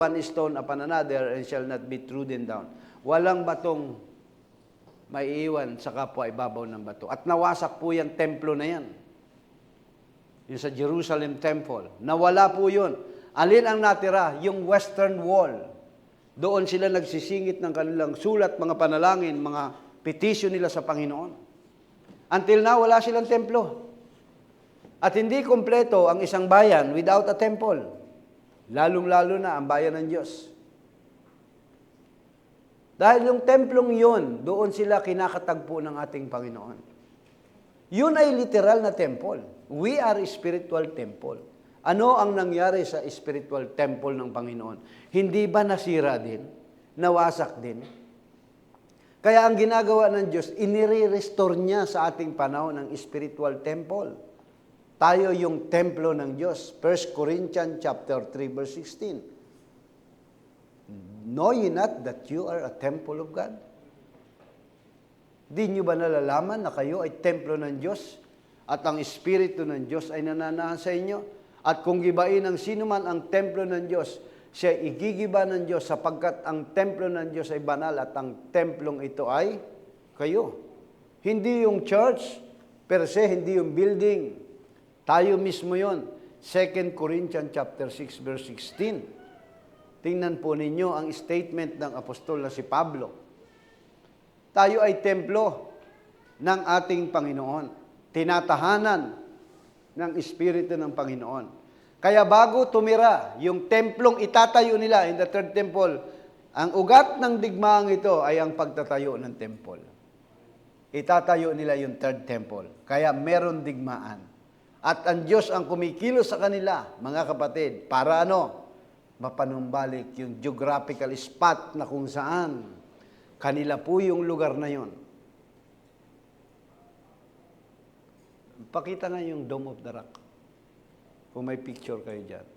one stone upon another and shall not be trodden down. Walang batong maiiwan sa kapwa ibabaw ng bato. At nawasak po yung templo na yan. Yung sa Jerusalem Temple. Nawala po yun. Alin ang natira? Yung Western Wall. Doon sila nagsisingit ng kanilang sulat, mga panalangin, mga petition nila sa Panginoon. Until now, wala silang templo. At hindi kompleto ang isang bayan without a temple. Lalong-lalo na ang bayan ng Diyos. Dahil yung templong yun, doon sila kinakatagpo ng ating Panginoon. Yun ay literal na temple. We are a spiritual temple. Ano ang nangyari sa spiritual temple ng Panginoon? Hindi ba nasira din? Nawasak din? Kaya ang ginagawa ng Diyos, inire-restore niya sa ating panahon ng spiritual temple. Tayo yung templo ng Diyos. 1 Corinthians chapter 3 verse 16. Know ye not that you are a temple of God? Di nyo ba nalalaman na kayo ay templo ng Diyos at ang Espiritu ng Diyos ay nananahan sa inyo? At kung gibain ng sino man ang templo ng Diyos, siya igigiba ng Diyos sapagkat ang templo ng Diyos ay banal at ang templong ito ay kayo. Hindi yung church, per se, hindi yung building. Tayo mismo yon. 2 Corinthians chapter 6 verse 16. Tingnan po ninyo ang statement ng apostol na si Pablo. Tayo ay templo ng ating Panginoon. Tinatahanan ng Espiritu ng Panginoon. Kaya bago tumira yung templong itatayo nila in the third temple, ang ugat ng digmaang ito ay ang pagtatayo ng temple. Itatayo nila yung third temple. Kaya meron digmaan. At ang Diyos ang kumikilos sa kanila, mga kapatid, para ano? Mapanumbalik yung geographical spot na kung saan kanila po yung lugar na yon. Pakita nga yung Dome of the Rock. Kung may picture kayo dyan.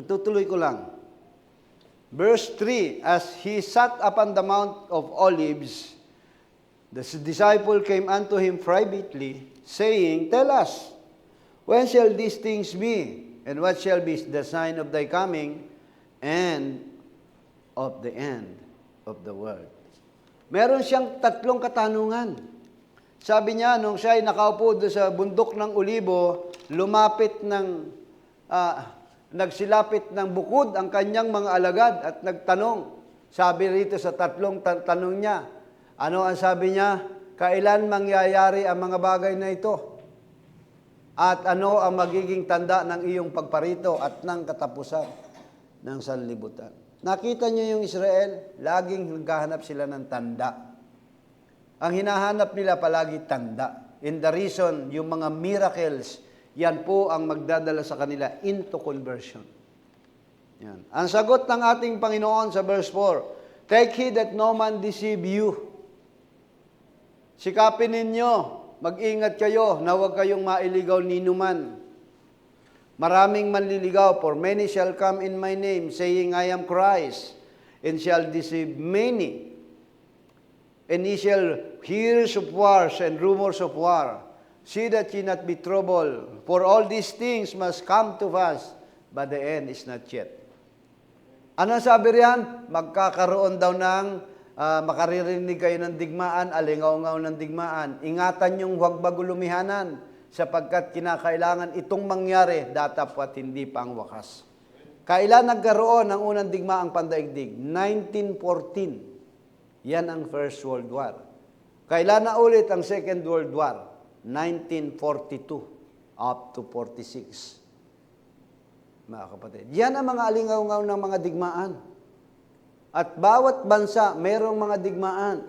Tutuloy ko lang. Verse 3, as he sat upon the Mount of Olives, the disciple came unto him privately, saying, Tell us, when shall these things be? And what shall be the sign of thy coming and of the end of the world? Meron siyang tatlong katanungan. Sabi niya, nung siya ay nakaupo doon sa bundok ng Olibo, nagsilapit ng bukod ang kanyang mga alagad at nagtanong. Sabi rito sa tatlong tanong niya, ano ang sabi niya? Kailan mangyayari ang mga bagay na ito? At ano ang magiging tanda ng iyong pagparito at ng katapusan ng sanlibutan? Nakita niyo yung Israel? Laging naghahanap sila ng tanda. Ang hinahanap nila palagi tanda. In the reason, yung mga miracles, yan po ang magdadala sa kanila into conversion. Yan. Ang sagot ng ating Panginoon sa verse 4, Take heed that no man deceive you. Sikapin ninyo, mag-ingat kayo na huwag kayong mailigaw ninuman. Maraming manliligaw, for many shall come in my name, saying, I am Christ, and shall deceive many. And ye shall hear of wars and rumors of war. See that ye not be troubled, for all these things must come to pass, but the end is not yet. Ano sabi riyan? Magkakaroon daw ng makaririnig kayo ng digmaan, alingaw-ngaw ng digmaan. Ingatan yung huwag bagulumihanan, sapagkat kinakailangan itong mangyari, datapwat hindi pa ang wakas. Kailan nagkaroon ng unang digmaang pandaigdig? 1914. Yan ang First World War. Kailan na ulit ang Second World War? 1942 up to 46. Mga kapatid. Yan ang mga alingaw-ngaw ng mga digmaan. At bawat bansa, mayroong mga digmaan.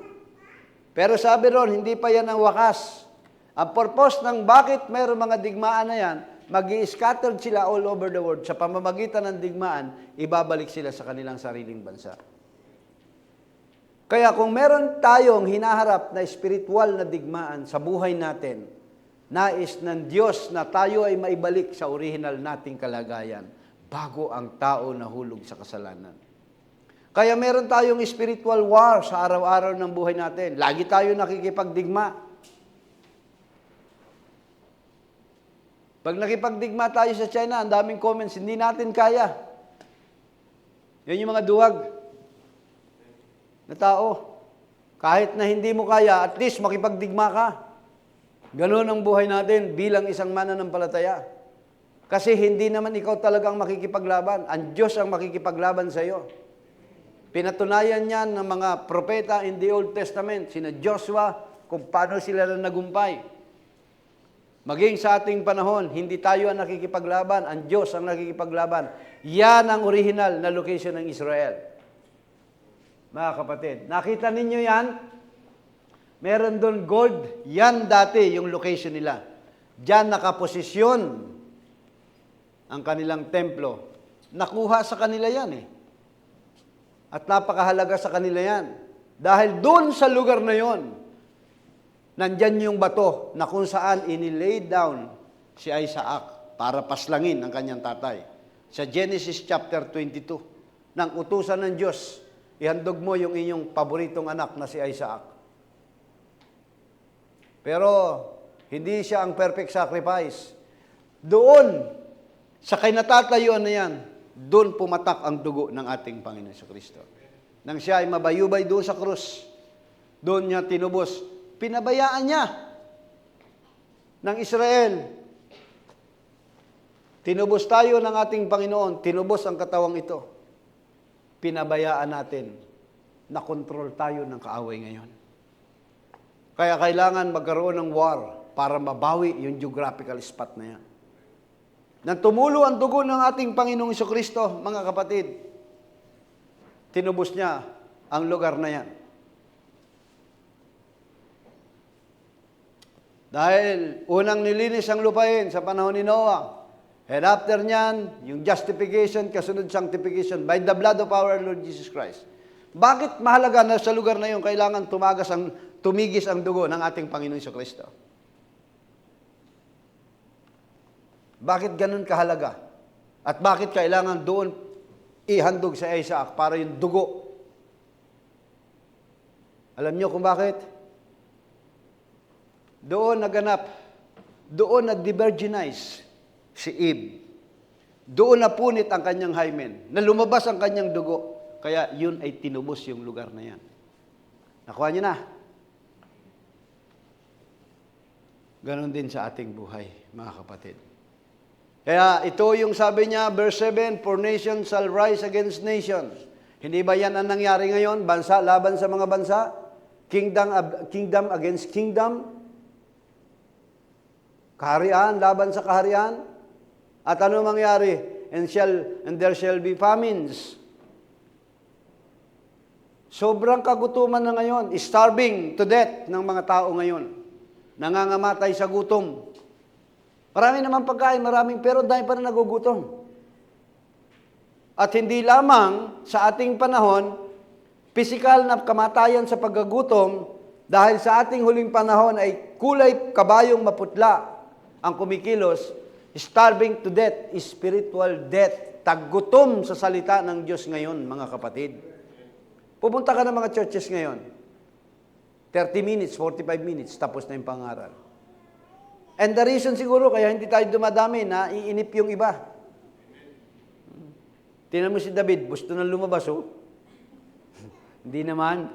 Pero sabi ron, hindi pa yan ang wakas. Ang purpose ng bakit mayroong mga digmaan na yan, mag-i-scattered sila all over the world. Sa pamamagitan ng digmaan, ibabalik sila sa kanilang sariling bansa. Kaya kung meron tayong hinaharap na spiritual na digmaan sa buhay natin, nais ng Diyos na tayo ay maibalik sa original nating kalagayan bago ang tao nahulog sa kasalanan. Kaya meron tayong spiritual war sa araw-araw ng buhay natin. Lagi tayo nakikipagdigma. Pag nakipagdigma tayo sa China, ang daming comments, hindi natin kaya. Yan yung mga duwag na tao. Kahit na hindi mo kaya, at least makipagdigma ka. Ganun ang buhay natin bilang isang mananampalataya. Kasi hindi naman ikaw talagang makikipaglaban. Ang Diyos ang makikipaglaban sa iyo. Pinatunayan niyan ng mga propeta in the Old Testament, sina Joshua, kung paano sila na nagumpay. Maging sa ating panahon, hindi tayo ang nakikipaglaban, ang Diyos ang nakikipaglaban. Yan ang original na location ng Israel. Mga kapatid, nakita ninyo yan? Meron doon gold, yan dati yung location nila. Diyan nakaposisyon ang kanilang templo. Nakuha sa kanila yan eh. At napakahalaga sa kanila yan. Dahil doon sa lugar na yon, nandyan yung bato na kung saan inilay down si Isaac para paslangin ang kanyang tatay. Sa Genesis chapter 22, nang utusan ng Diyos, ihandog mo yung inyong paboritong anak na si Isaac. Pero hindi siya ang perfect sacrifice. Doon, sa kinatatayuan na yan, doon pumatak ang dugo ng ating Panginoon Jesucristo. Nang siya ay mabayubay doon sa krus, doon niya tinubos. Pinabayaan niya ng Israel. Tinubos tayo ng ating Panginoon, tinubos ang katawang ito. Pinabayaan natin na kontrol tayo ng kaaway ngayon. Kaya kailangan magkaroon ng war para mabawi yung geographical spot na yan. Nang tumulo ang dugo ng ating Panginoong Jesucristo, mga kapatid, tinubos niya ang lugar na yan. Dahil unang nilinis ang lupain sa panahon ni Noah. And after niyan, yung justification, kasunod sanctification by the blood of our Lord Jesus Christ. Bakit mahalaga na sa lugar na yun kailangan tumigis ang dugo ng ating Panginoon Jesucristo? Bakit ganun kahalaga? At bakit kailangan doon ihandog sa Isaac para yung dugo? Alam niyo kung bakit? Doon naganap, doon nag-divergenize si Eve. Doon napunit ang kanyang hymen, na lumabas ang kanyang dugo. Kaya yun ay tinubos yung lugar na yan. Nakuha niyo na? Ganon din sa ating buhay, mga kapatid. Kaya ito yung sabi niya, verse 7, "For nation shall rise against nation." Hindi ba yan ang nangyari ngayon? Bansa laban sa mga bansa? Kingdom against kingdom? Kaharian laban sa kaharian? At ano mangyari? And there shall be famines. Sobrang kagutuman na ngayon. Starving to death ng mga tao ngayon. Nangangamatay sa gutom. Marami naman pagkain, pero dahil pa rin nagugutom. At hindi lamang sa ating panahon, pisikal na kamatayan sa pagkagutom, dahil sa ating huling panahon ay kulay kabayong maputla ang kumikilos, starving to death, spiritual death, taggutom sa salita ng Diyos ngayon, mga kapatid. Pupunta ka ng mga churches ngayon, 30 minutes, 45 minutes, tapos na yung pangaral. And the reason siguro, kaya hindi tayo dumadami, na iinip yung iba. Tingnan mo si David, gusto na lumabas, oh. Hindi naman.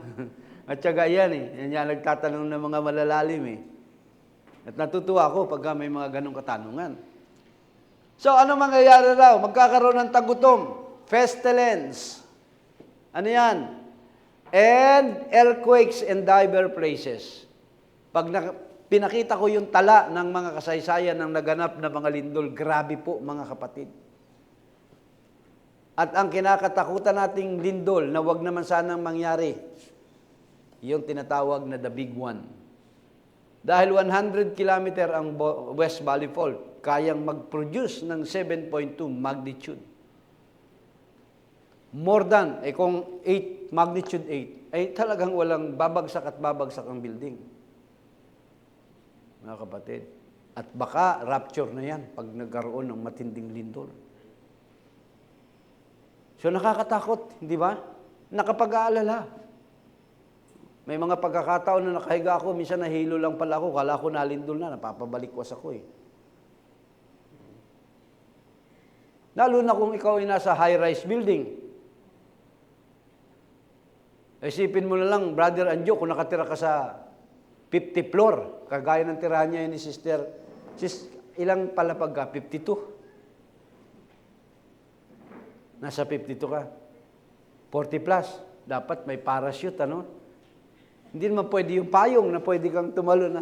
At syaga yan eh. Yan yan, nagtatanong ng mga malalalim eh. At natutuwa ako pag may mga ganong katanungan. So, ano mangyayari raw? Magkakaroon ng tagutom. Pestilence. Ano yan? And earthquakes in diverse places. Pag pinakita ko yung tala ng mga kasaysayan ng naganap na mga lindol, grabe po mga kapatid. At ang kinakatakutan nating lindol na wag naman sanang mangyari, yung tinatawag na the big one. Dahil 100 kilometer ang West Valley Fault, kayang mag-produce ng 7.2 magnitude. More than, kung 8, magnitude 8, ay talagang walang babagsak at babagsak ang building. Mga kapatid. At baka rapture na yan pag nagkaroon ng matinding lindol. So nakakatakot, hindi ba? Nakapag-aalala. May mga pagkakataon na nakahiga ako, minsan nahilo lang pala ako, kala ko nalindol na, napapabalik was ako eh. Lalo na kung ikaw ay nasa high-rise building. Isipin mo na lang, Brother Anjo, kung nakatira ka sa 50 floor, kagaya ng tirahan niya ni Sister, ilang palapag ka? 52. Nasa 52 ka. 40 plus. Dapat may parachute, ano? Hindi naman pwede yung payong na pwede kang tumalo na.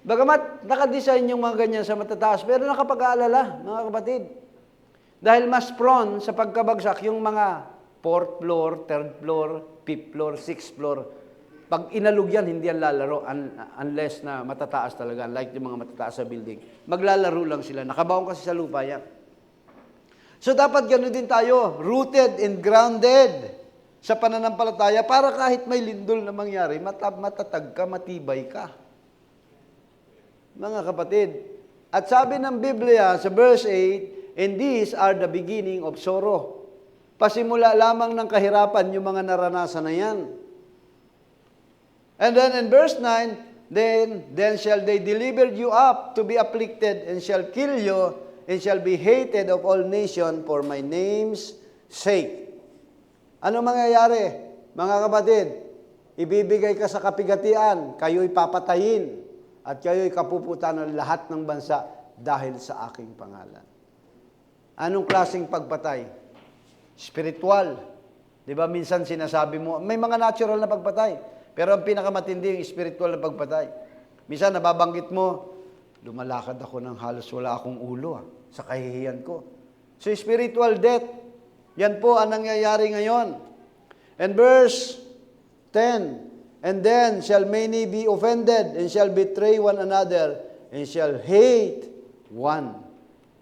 Bagamat nakadesign yung mga ganyan sa matataas, pero nakapag-aalala, mga kapatid. Dahil mas prone sa pagkabagsak yung mga 4th floor, 3rd floor, 5th floor, 6th floor. Pag inalog yan, hindi yan lalaro unless na matataas talaga, like yung mga matataas sa building. Maglalaro lang sila. Nakabaon kasi sa lupa yan. So dapat gano'n din tayo, rooted and grounded sa pananampalataya para kahit may lindol na mangyari, matatag ka, matibay ka. Mga kapatid, at sabi ng Biblia sa verse 8, and these are the beginning of sorrow. Pasimula lamang ng kahirapan yung mga naranasan na yan. And then in verse 9, then shall they deliver you up to be afflicted, and shall kill you, and shall be hated of all nations for my name's sake. Ano mangyayari, mga kapatid? Ibibigay ka sa kapigatian, kayo'y papatayin, at kayo'y kapuputan ng lahat ng bansa dahil sa aking pangalan. Anong klaseng pagpatay? Spiritual. Di ba minsan sinasabi mo, may mga natural na pagpatay, pero ang pinakamatindi yung spiritual na pagpatay. Minsan nababanggit mo, lumalakad ako ng halos wala akong ulo sa kahihiyan ko. So spiritual death, yan po ang nangyayari ngayon. And verse 10, and then shall many be offended, and shall betray one another, and shall hate one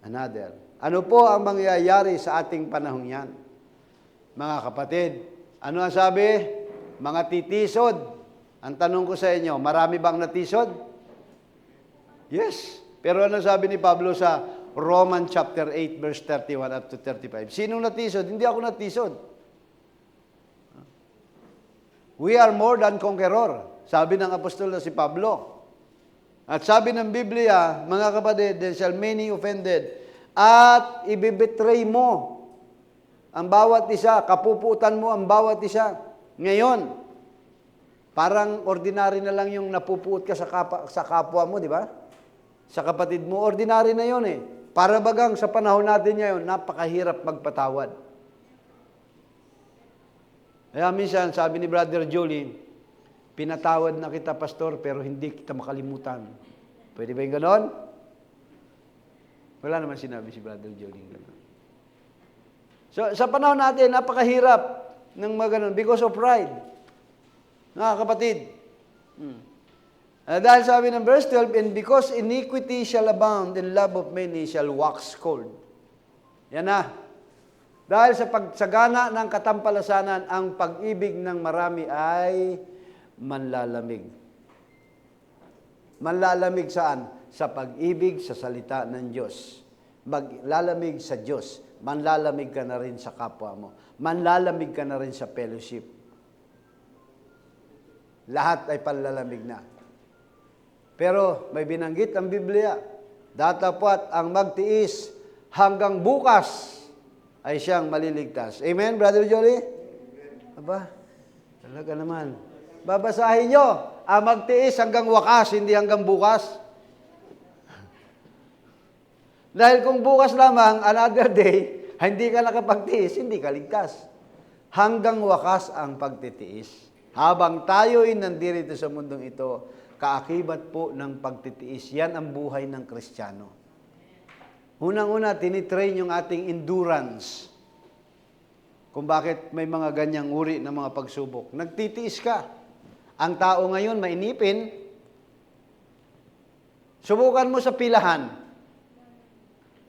another. Ano po ang mangyayari sa ating panahon yan? Mga kapatid, ano ang sabi? Mga titisod. Ang tanong ko sa inyo, marami bang natisod? Yes. Pero ano sabi ni Pablo sa Roman chapter 8, verse 31 up to 35? Sinong natisod? Hindi ako natisod. We are more than conqueror, sabi ng apostol na si Pablo. At sabi ng Biblia, mga kapatid, then shall many offended, at ibibetray mo ang bawat isa, kapuputan mo ang bawat isa. Ngayon, parang ordinary na lang yung napupuot ka sa kapwa mo, di ba? Sa kapatid mo, ordinary na yon eh. Para bagang sa panahon natin ngayon, napakahirap magpatawad. Kaya minsan, sabi ni Brother Jolie, pinatawad na kita, Pastor, pero hindi kita makalimutan. Pwede ba yung ganon? Wala naman sinabi si Brother Jolie. So, sa panahon natin, napakahirap ng mga ganon because of pride. Mga kapatid. Dahil sabi ng verse 12, and because iniquity shall abound, and love of many shall wax cold. Yan na. Dahil sa pagsagana ng katampalasanan, ang pag-ibig ng marami ay manlalamig. Manlalamig saan? Sa pag-ibig sa salita ng Diyos. Maglalamig sa Diyos. Manlalamig ka na rin sa kapwa mo. Manlalamig ka na rin sa fellowship. Lahat ay panlalamig na. Pero may binanggit ang Biblia, datapwat ang magtiis hanggang bukas ay siyang maliligtas. Amen, Brother Jolie? Aba, talaga naman. Babasahin nyo, ang magtiis hanggang wakas, hindi hanggang bukas. Dahil kung bukas lamang, another day, hindi ka nakapagtiis, hindi ka ligtas. Hanggang wakas ang pagtitiis. Habang tayo'y nandito sa mundong ito, kaakibat po ng pagtitiis. Yan ang buhay ng Kristiyano. Unang-una, tinitrain yung ating endurance. Kung bakit may mga ganyang uri ng mga pagsubok. Nagtitiis ka. Ang tao ngayon, mainipin. Subukan mo sa pilahan.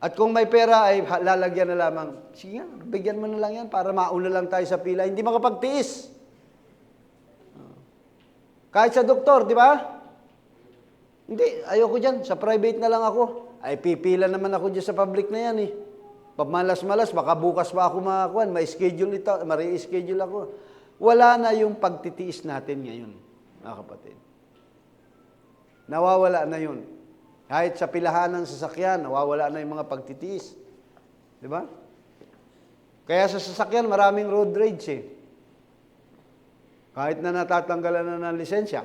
At kung may pera, ay lalagyan na lamang. Sige nga, bigyan mo na lang yan para mauna lang tayo sa pila. Hindi makapagtiis. Kahit sa doktor, di ba? Hindi, ayoko dyan. Sa private na lang ako. Ay pipila naman ako dyan sa public na yan eh. Pamalas-malas, baka bukas pa ako makakuan, may schedule ito, ma-reschedule ako. Wala na yung pagtitiis natin ngayon, mga kapatid. Nawawala na yun. Kahit sa pilahan ng sasakyan, nawawala na yung mga pagtitiis. Di ba? Kaya sa sasakyan, maraming road rage eh. Kahit na natatanggalan na ng lisensya.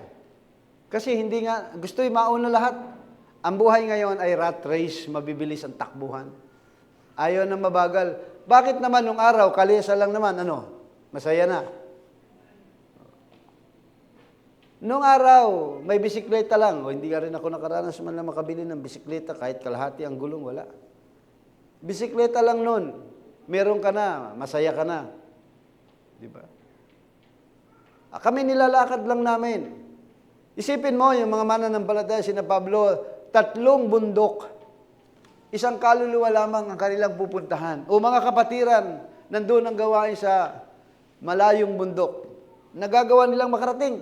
Kasi hindi nga, gusto yung mauna lahat. Ang buhay ngayon ay rat race, mabibilis ang takbuhan. Ayaw na mabagal. Bakit naman nung araw, kalesa lang naman, masaya na. Nung araw, may bisikleta lang. O hindi ka rin ako nakaranas man lang makabili ng bisikleta kahit kalahati ang gulong, wala. Bisikleta lang nun. Meron ka na, masaya ka na. Di ba? Kami nilalakad lang namin. Isipin mo, yung mga mananampalataya, sina Pablo, 3 bundok. Isang kaluluwa lamang ang kanilang pupuntahan. O mga kapatiran, nandun ang gawain sa malayong bundok. Nagagawa nilang makarating.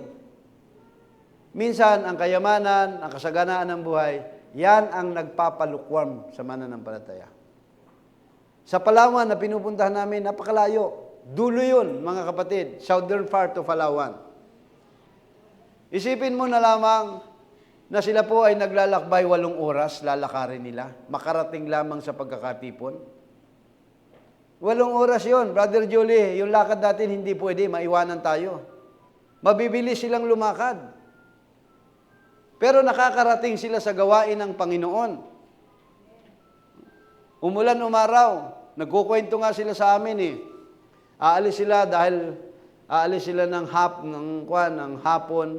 Minsan, ang kayamanan, ang kasaganaan ng buhay, yan ang nagpapalukwam sa mananampalataya. Sa Palawan na pinupuntahan namin, napakalayo. Dulo yun, mga kapatid, southern part of Palawan. Isipin mo na lamang na sila po ay naglalakbay 8 oras, lalakarin nila, makarating lamang sa pagkakatipon. 8 oras yun, Brother Jolie, yung lakad natin hindi pwede, maiwanan tayo. Mabibilis silang lumakad. Pero nakakarating sila sa gawain ng Panginoon. Umulan, umaraw, nagkukwento nga sila sa amin eh. Aalis sila ng hapon,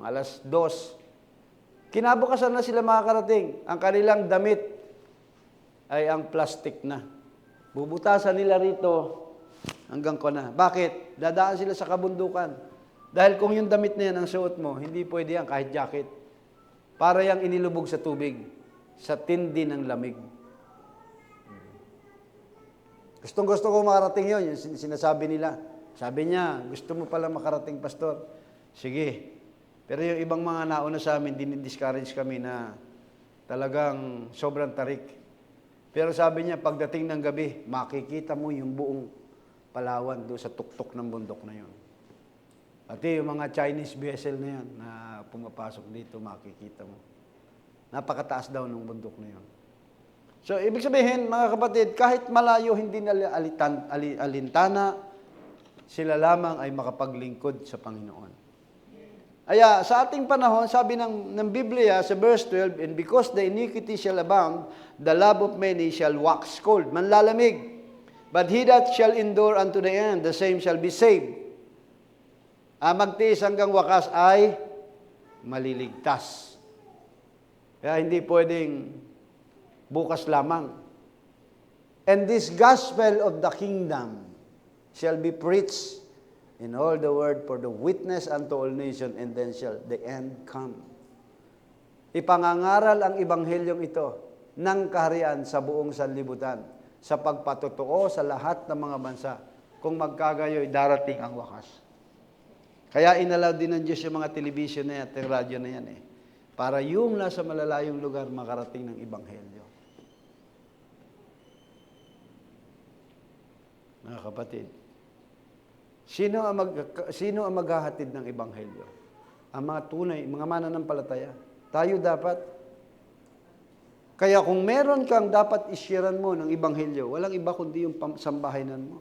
alas 2. Kinabukasan na sila makakarating. Ang kanilang damit ay ang plastic na. Bubutasan nila rito hanggang na. Bakit? Dadaan sila sa kabundukan. Dahil kung yung damit na yan ang suot mo, hindi pwede yan kahit jacket. Para yang inilubog sa tubig, sa tindi ng lamig. Gustong-gusto ko makarating yun, yung sinasabi nila. Sabi niya, gusto mo pala makarating, Pastor? Sige. Pero yung ibang mga nauna sa amin, dinidiscourage kami na talagang sobrang tarik. Pero sabi niya, pagdating ng gabi, makikita mo yung buong Palawan doon sa tuktok ng bundok na yun. Pati yung mga Chinese vessel na yan na pumapasok dito, makikita mo. Napakataas daw ng bundok na yun. So, ibig sabihin, mga kapatid, kahit malayo, hindi na alintana, sila lamang ay makapaglingkod sa Panginoon. Kaya, sa ating panahon, sabi ng Biblia sa verse 12, and because the iniquity shall abound, the love of many shall wax cold, manlalamig. But he that shall endure unto the end, the same shall be saved. Magtiis hanggang wakas ay maliligtas. Kaya hindi pwedeng bukas lamang. And this gospel of the kingdom shall be preached in all the world for the witness unto all nations, and then shall the end come. Ipangangaral ang ebanghelyong ito ng kaharian sa buong sanlibutan, sa pagpatotoo sa lahat ng mga bansa, kung magkagayoy darating ang wakas. Kaya inalaw din ng Diyos yung mga television na yan at yung radyo na yan para yung nasa malalayong lugar makarating ng ebanghelyo. Mga kapatid, sino ang maghahatid ng ebanghelyo? Ang mga tunay, mga mananampalataya. Tayo dapat. Kaya kung meron kang dapat isyaran mo ng ebanghelyo, walang iba kundi yung sambahanan mo.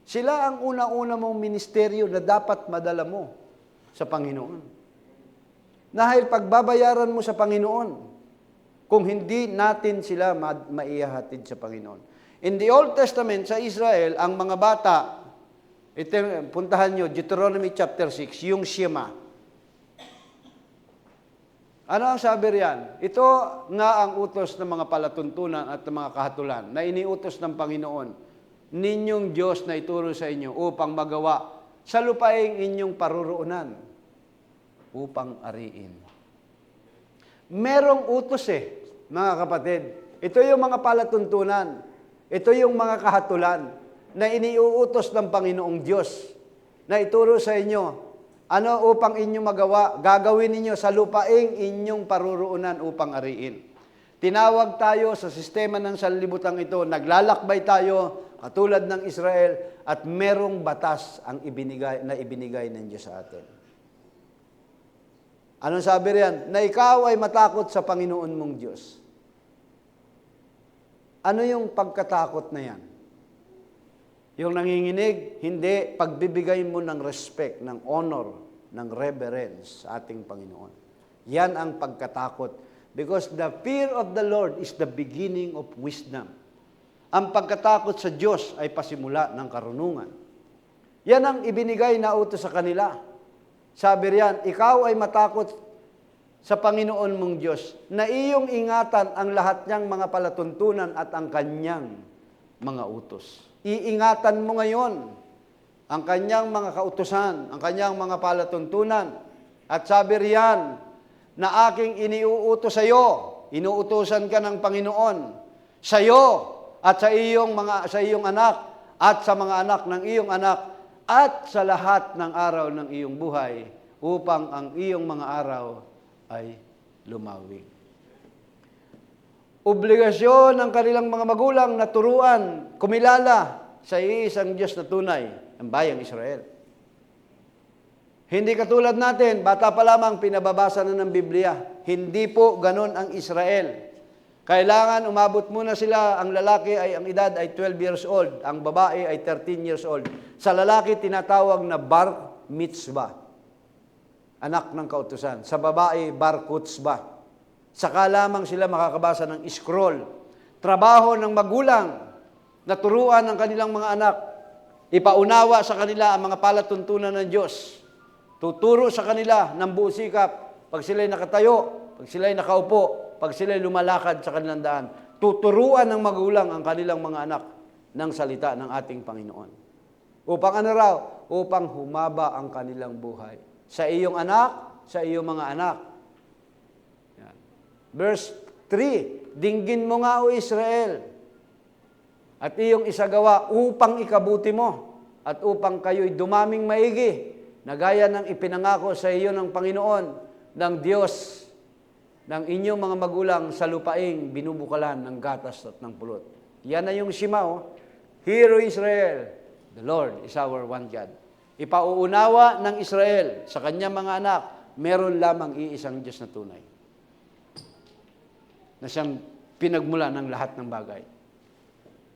Sila ang una-una mong ministeryo na dapat madala mo sa Panginoon. Dahil pagbabayaran mo sa Panginoon, kung hindi natin sila maihahatid sa Panginoon. In the Old Testament, sa Israel, ang mga bata, puntahan nyo, Deuteronomy chapter 6, yung Shema. Ano ang sabi riyan? Ito nga ang utos ng mga palatuntunan at ng mga kahatulan na iniutos ng Panginoon, ninyong Diyos na ituro sa inyo upang magawa sa lupaing inyong paruroonan upang ariin. Merong utos mga kapatid. Ito yung mga palatuntunan. Ito yung mga kahatulan na iniuutos ng Panginoong Diyos na ituro sa inyo upang inyong magawa, gagawin ninyo sa lupaing inyong paruroonan upang ariin. Tinawag tayo sa sistema ng sanlibutan ito, naglalakbay tayo katulad ng Israel at merong batas ang ibinigay ng Diyos sa atin. Anong sabi riyan? Na ikaw ay matakot sa Panginoon mong Diyos. Ano yung pagkatakot na yan? Yung nanginginig, hindi pagbibigay mo ng respect, ng honor, ng reverence sa ating Panginoon. Yan ang pagkatakot. Because the fear of the Lord is the beginning of wisdom. Ang pagkatakot sa Diyos ay pasimula ng karunungan. Yan ang ibinigay na utos sa kanila. Sabi riyan, ikaw ay matakot sa Panginoon mong Diyos, na iyong ingatan ang lahat niyang mga palatuntunan at ang kanyang mga utos. Iingatan mo ngayon ang kanyang mga kautusan, ang kanyang mga palatuntunan. At sabi riyan, na aking iniuutos sa iyo, inuutosan ka ng Panginoon, sa iyo at sa iyong anak at sa mga anak ng iyong anak at sa lahat ng araw ng iyong buhay upang ang iyong mga araw ay lumawig. Obligasyon ng kanilang mga magulang na turuan, kumilala sa iisang Diyos na tunay, ang bayang Israel. Hindi katulad natin, bata pa lamang pinababasa na ng Biblia. Hindi po ganon ang Israel. Kailangan umabot muna sila, ang lalaki ay ang edad ay 12 years old, ang babae ay 13 years old. Sa lalaki tinatawag na bar mitzvah, anak ng kautusan. Sa babae, bar kutzbah. Saka lamang sila makakabasa ng scroll. Trabaho ng magulang na turuan ng kanilang mga anak. Ipaunawa sa kanila ang mga palatuntunan ng Diyos. Tuturo sa kanila ng buong sikap. Pag sila'y nakatayo, pag sila'y nakaupo, pag sila'y lumalakad sa kanilang daan. Tuturuan ng magulang ang kanilang mga anak ng salita ng ating Panginoon. Upang ano raw? Upang humaba ang kanilang buhay. Sa iyong anak, sa iyong mga anak. Yan. Verse 3, dinggin mo nga o Israel, at iyong isagawa upang ikabuti mo, at upang kayo'y dumaming maigi, na gaya ng ipinangako sa iyo ng Panginoon, ng Diyos, ng inyong mga magulang sa lupaing binubukalan ng gatas at ng pulot. Yan na yung Shema, oh. Hear, O Israel, the Lord is our one God. Ipauunawa ng Israel sa kanyang mga anak, meron lamang iisang Diyos na tunay, na siyang pinagmula ng lahat ng bagay.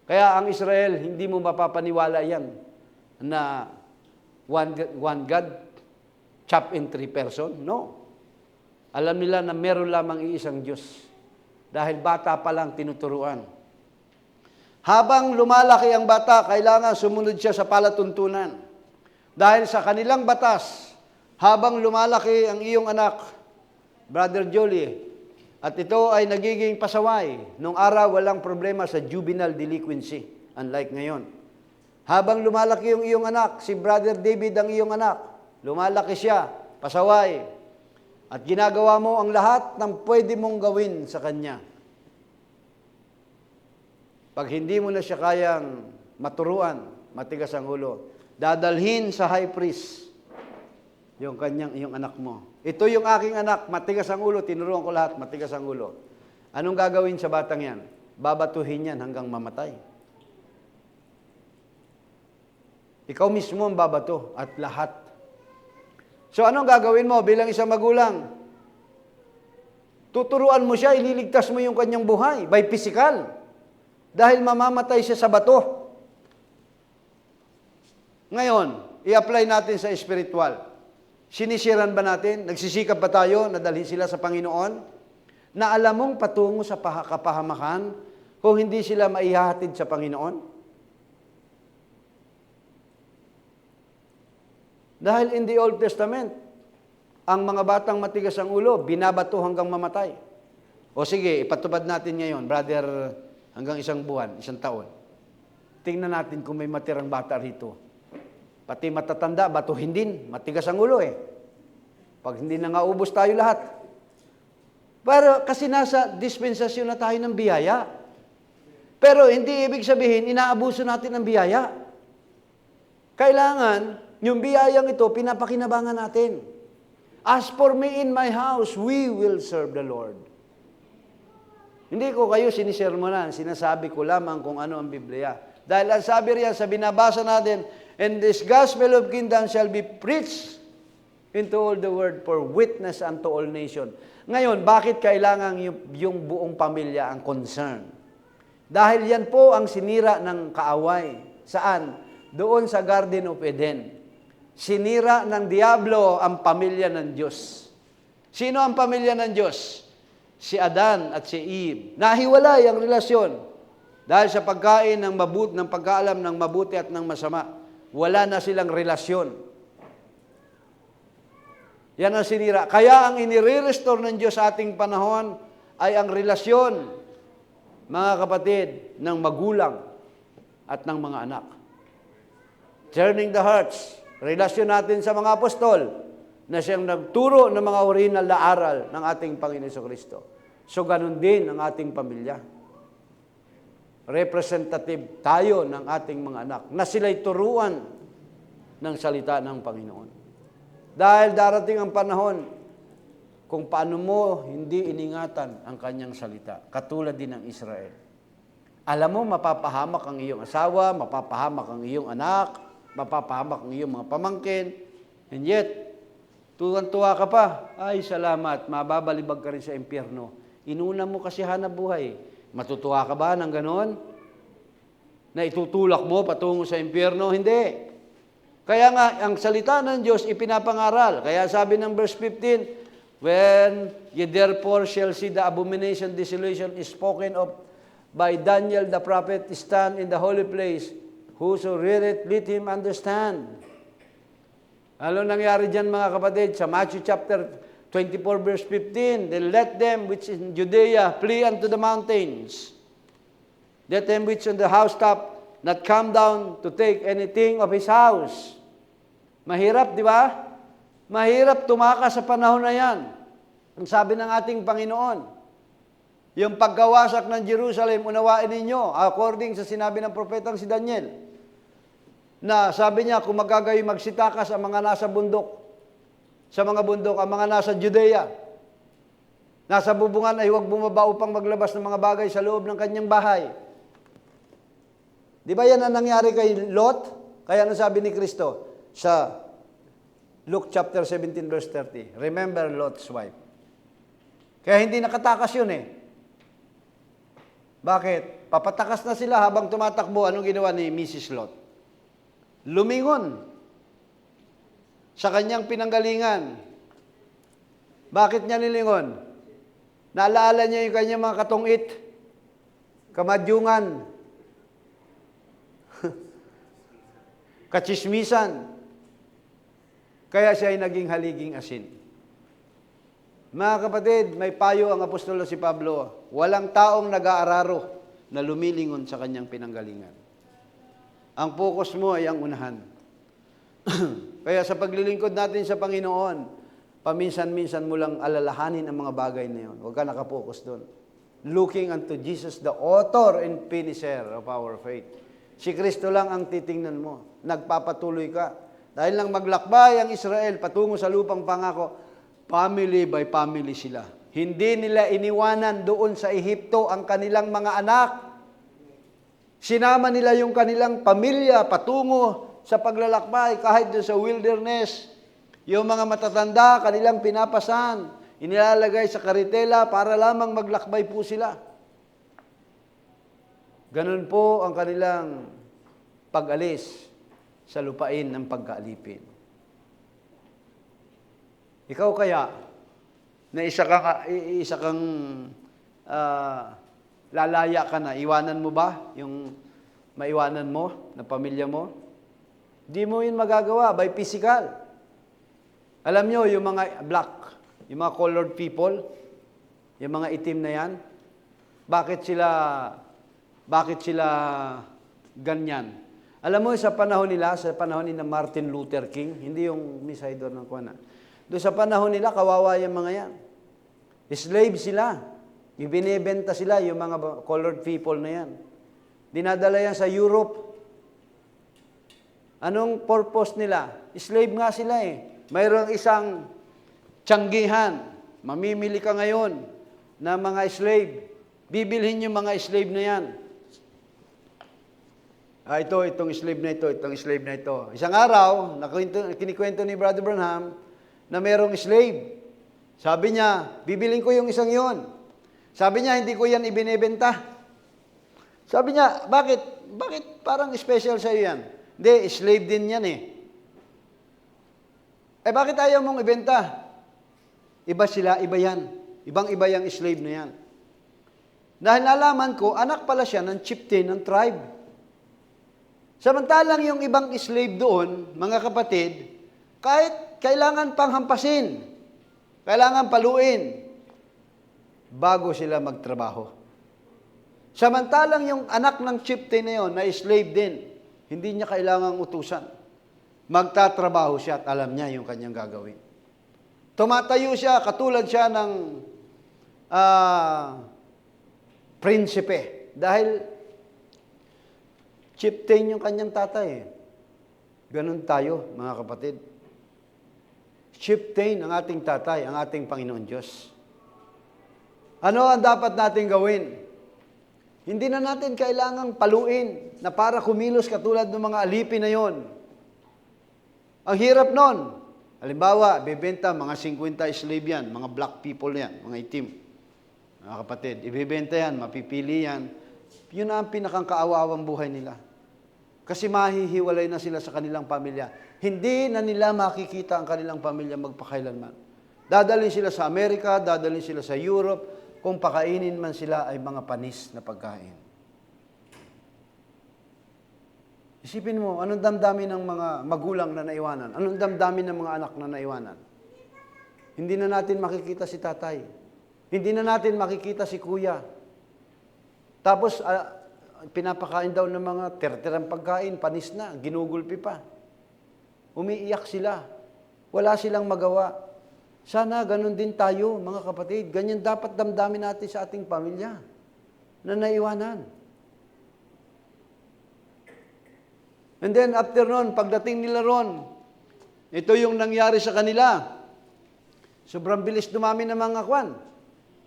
Kaya ang Israel, hindi mo mapapaniwala yan na one God, chopped in 3 persons. No. Alam nila na meron lamang iisang Diyos. Dahil bata pa lang tinuturuan. Habang lumalaki ang bata, kailangan sumunod siya sa palatuntunan. Dahil sa kanilang batas, habang lumalaki ang iyong anak, Brother Jolie, at ito ay nagiging pasaway. Nung araw, walang problema sa juvenile delinquency, unlike ngayon. Habang lumalaki yung iyong anak, si Brother David ang iyong anak, lumalaki siya, pasaway, at ginagawa mo ang lahat ng pwede mong gawin sa kanya. Pag hindi mo na siya kayang maturuan, matigas ang ulo, dadalhin sa high priest yung anak mo. Ito yung aking anak, matigas ang ulo, tinuruan ko lahat, matigas ang ulo. Anong gagawin sa batang yan? Babatuhin yan hanggang mamatay. Ikaw mismo ang babato at lahat. So anong gagawin mo bilang isang magulang? Tuturuan mo siya, ililigtas mo yung kanyang buhay by physical. Dahil mamamatay siya sa bato. Ngayon, i-apply natin sa spiritual. Sinisiran ba natin? Nagsisikap ba tayo na dalhin sila sa Panginoon? Na alam mong patungo sa kapahamakan kung hindi sila maihahatid sa Panginoon? Dahil in the Old Testament, ang mga batang matigas ang ulo, binabato hanggang mamatay. O sige, ipatupad natin ngayon, brother, hanggang 1 buwan, 1 taon. Tingnan natin kung may matirang bata rito. Pati matatanda, batuhin din. Matigas ang ulo eh. Pag hindi na nga ubos tayo lahat. Pero kasi nasa dispensasyon na tayo ng biyaya. Pero hindi ibig sabihin, inaabuso natin ng biyaya. Kailangan, yung biyayang ito, pinapakinabangan natin. As for me in my house, we will serve the Lord. Hindi ko kayo sinisermonan, sinasabi ko lamang kung ano ang Biblia. Dahil ang sabi riyan sa binabasa natin, and this gospel of kingdom shall be preached into all the world for witness unto all nations. Ngayon, bakit kailangan yung buong pamilya ang concern? Dahil yan po ang sinira ng kaaway. Saan? Doon sa Garden of Eden. Sinira ng diablo ang pamilya ng Diyos. Sino ang pamilya ng Diyos? Si Adan at si Eve. Nahiwalay ang relasyon. Dahil sa pagkain ng ng pagkaalam ng mabuti at ng masama, wala na silang relasyon. Yan ang sinira. Kaya ang inire-restore ng Diyos sa ating panahon ay ang relasyon, mga kapatid, ng magulang at ng mga anak. Turning the hearts. Relasyon natin sa mga apostol na siyang nagturo ng mga original na aral ng ating Panginoon Kristo. So, ganun din ang ating pamilya. Representative tayo ng ating mga anak na sila'y turuan ng salita ng Panginoon. Dahil darating ang panahon kung paano mo hindi iningatan ang kanyang salita, katulad din ng Israel. Alam mo, mapapahamak ang iyong asawa, mapapahamak ang iyong anak, mapapahamak ang iyong mga pamangkin, and yet, tuwan-tuwa ka pa, ay salamat, mababalibag ka rin sa impyerno. Inuna mo kasi hanap buhay. Matutuwa ka ba ng ganon? Na itutulak mo patungo sa impyerno? Hindi. Kaya nga, ang salita ng Diyos ipinapangaral. Kaya sabi ng verse 15, when ye therefore shall see the abomination, desolation is spoken of by Daniel the prophet, stand in the holy place, whoso readeth, let him understand. Ano nangyari dyan mga kapatid? Sa Matthew chapter 24 verse 15, then let them which in Judea flee unto the mountains. Let them which on the housetop not come down to take anything of his house. Mahirap, di ba? Mahirap tumakas sa panahon na yan. Ang sabi ng ating Panginoon, yung pagkawasak ng Jerusalem, unawain ninyo, according sa sinabi ng propetang si Daniel, na sabi niya, kung magagayoy magsitakas ang mga nasa bundok, sa mga bundok, ang mga nasa Judea, nasa bubungan ay huwag bumaba upang maglabas ng mga bagay sa loob ng kanyang bahay. Di ba yan ang nangyari kay Lot? Kaya ano sabi ni Kristo sa Luke chapter 17 verse 30? Remember Lot's wife. Kaya hindi nakatakas yun eh. Bakit? Papatakas na sila habang tumatakbo. Anong ginawa ni Mrs. Lot? Lumingon sa kanyang pinanggalingan. Bakit niya nilingon? Naalaala niya yung kanyang mga katungit, kamadyungan, katsismisan. Kaya siya ay naging haliging asin. Mga kapatid, may payo ang apostolo si Pablo. Walang taong nag-aararo na lumilingon sa kanyang pinanggalingan. Ang focus mo ay ang unahan. Kaya sa paglilingkod natin sa Panginoon, paminsan-minsan mo lang alalahanin ang mga bagay na yun. Huwag ka nakapokus doon. Looking unto Jesus, the author and finisher of our faith. Si Kristo lang ang titingnan mo. Nagpapatuloy ka. Dahil lang maglakbay ang Israel patungo sa lupang pangako, family by family sila. Hindi nila iniwanan doon sa Ehipto ang kanilang mga anak. Sinama nila yung kanilang pamilya patungo sa paglalakbay kahit doon sa wilderness. Yung mga matatanda, kanilang pinapasan, inilalagay sa karitela para lamang maglakbay po sila. Ganun po ang kanilang pag-alis sa lupain ng pagkaalipin. Ikaw kaya, na isa kang lalaya ka na, iwanan mo ba yung maiwanan mo na pamilya mo? Di mo yun magagawa by physical. Alam nyo, yung mga black, yung mga colored people, yung mga itim na yan, bakit sila ganyan? Alam mo, sa panahon nila, sa panahon ni Martin Luther King, hindi yung misidor ng kuwana, doon sa panahon nila, kawawa yung mga yan. Slave sila. Ibinibenta sila, yung mga colored people na yan. Dinadala yan sa Europe. Anong purpose nila? Slave nga sila eh. Mayroong isang tiyanggihan. Mamimili ka ngayon na mga slave. Bibilhin yung mga slave na yan. Itong slave na ito, itong slave na ito. Isang araw, kinikwento ni Brother Branham na mayroong slave. Sabi niya, bibilin ko yung isang yon. Sabi niya, hindi ko yan ibinebenta. Sabi niya, bakit? Bakit parang special sa'yo yan? Hindi, slave din yan eh. Bakit ayaw mong ibenta? Iba sila, iba yan. Ibang-iba yung slave na yan. Dahil nalaman ko, anak pala siya ng chieftain ng tribe. Samantalang yung ibang slave doon, mga kapatid, kahit kailangan pang hampasin, kailangan paluin, bago sila magtrabaho. Samantalang yung anak ng chieftain na yun, na slave din, hindi niya kailangang utusan. Magtatrabaho siya at alam niya yung kanyang gagawin. Tumatayo siya, katulad siya ng prinsipe. Dahil chieftain yung kanyang tatay. Ganun tayo, mga kapatid. Chieftain ang ating tatay, ang ating Panginoon Diyos. Ano ang dapat natin gawin? Hindi na natin kailangang paluin na para kumilos katulad ng mga alipin na yon. Ang hirap nun. Halimbawa, bibenta mga 50 slave yan, mga black people yan, mga itim. Mga kapatid, ibibenta yan, mapipili yan. Yun ang pinakang kaawawang buhay nila. Kasi mahihiwalay na sila sa kanilang pamilya. Hindi na nila makikita ang kanilang pamilya magpakailanman. Dadalhin sila sa Amerika, dadalhin sila sa Europe, kung pakainin man sila ay mga panis na pagkain. Isipin mo, anong damdamin ng mga magulang na naiwanan? Anong damdamin ng mga anak na naiwanan? Hindi na natin makikita si tatay. Hindi na natin makikita si kuya. Tapos, pinapakain daw ng mga tertirang pagkain, panis na, ginugulpi pa. Umiiyak sila. Wala silang magawa. Sana ganun din tayo, mga kapatid. Ganyan dapat damdamin natin sa ating pamilya na naiwanan. And then after nun, pagdating nila ron, ito yung nangyari sa kanila. Sobrang bilis dumami ng mga kwan,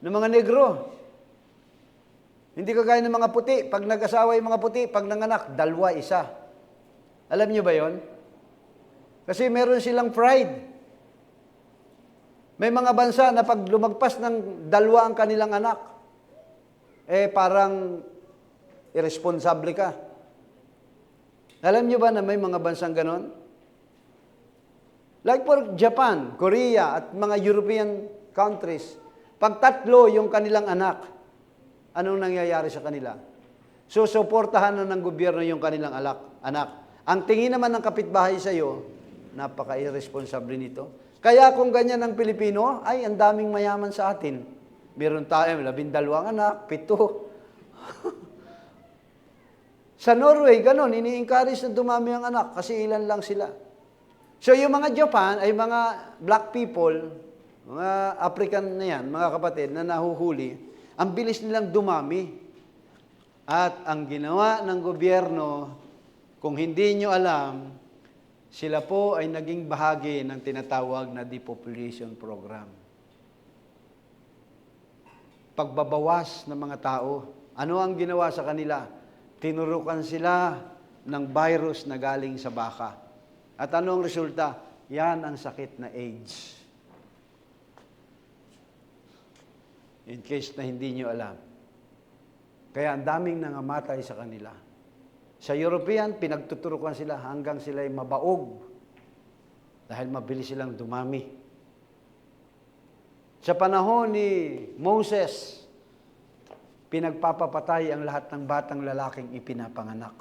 ng mga negro. Hindi kagaya ng mga puti. Pag nag-asawa yung mga puti, pag nanganak, dalawa, isa. Alam niyo ba yon? Kasi meron silang pride. May mga bansa na pag lumagpas ng dalawa ang kanilang anak, parang irresponsable ka. Alam niyo ba na may mga bansang ganon? Like for Japan, Korea, at mga European countries, pag tatlo yung kanilang anak, anong nangyayari sa kanila? Susuportahan na ng gobyerno yung kanilang anak. Ang tingin naman ng kapitbahay sa iyo, napaka-irresponsable nito. Kaya kung ganyan ang Pilipino, ay ang daming mayaman sa atin. Meron tayo 12 anak, 7. Sa Norway, ganon, ini-encourage na dumami ang anak kasi ilan lang sila. So yung mga Japan ay mga black people, mga African na yan, mga kapatid na nahuhuli, ang bilis nilang dumami. At ang ginawa ng gobyerno, kung hindi nyo alam, sila po ay naging bahagi ng tinatawag na depopulation program. Pagbabawas ng mga tao. Ano ang ginawa sa kanila? Tinurukan sila ng virus na galing sa baka. At ano ang resulta? Yan ang sakit na AIDS. In case na hindi nyo alam. Kaya ang daming nangamatay sa kanila. Sa European, pinagtuturukan sila hanggang sila'y mabaog. Dahil mabilis silang dumami. Sa panahon ni Moses, pinagpapapatay ang lahat ng batang lalaking ipinapanganak.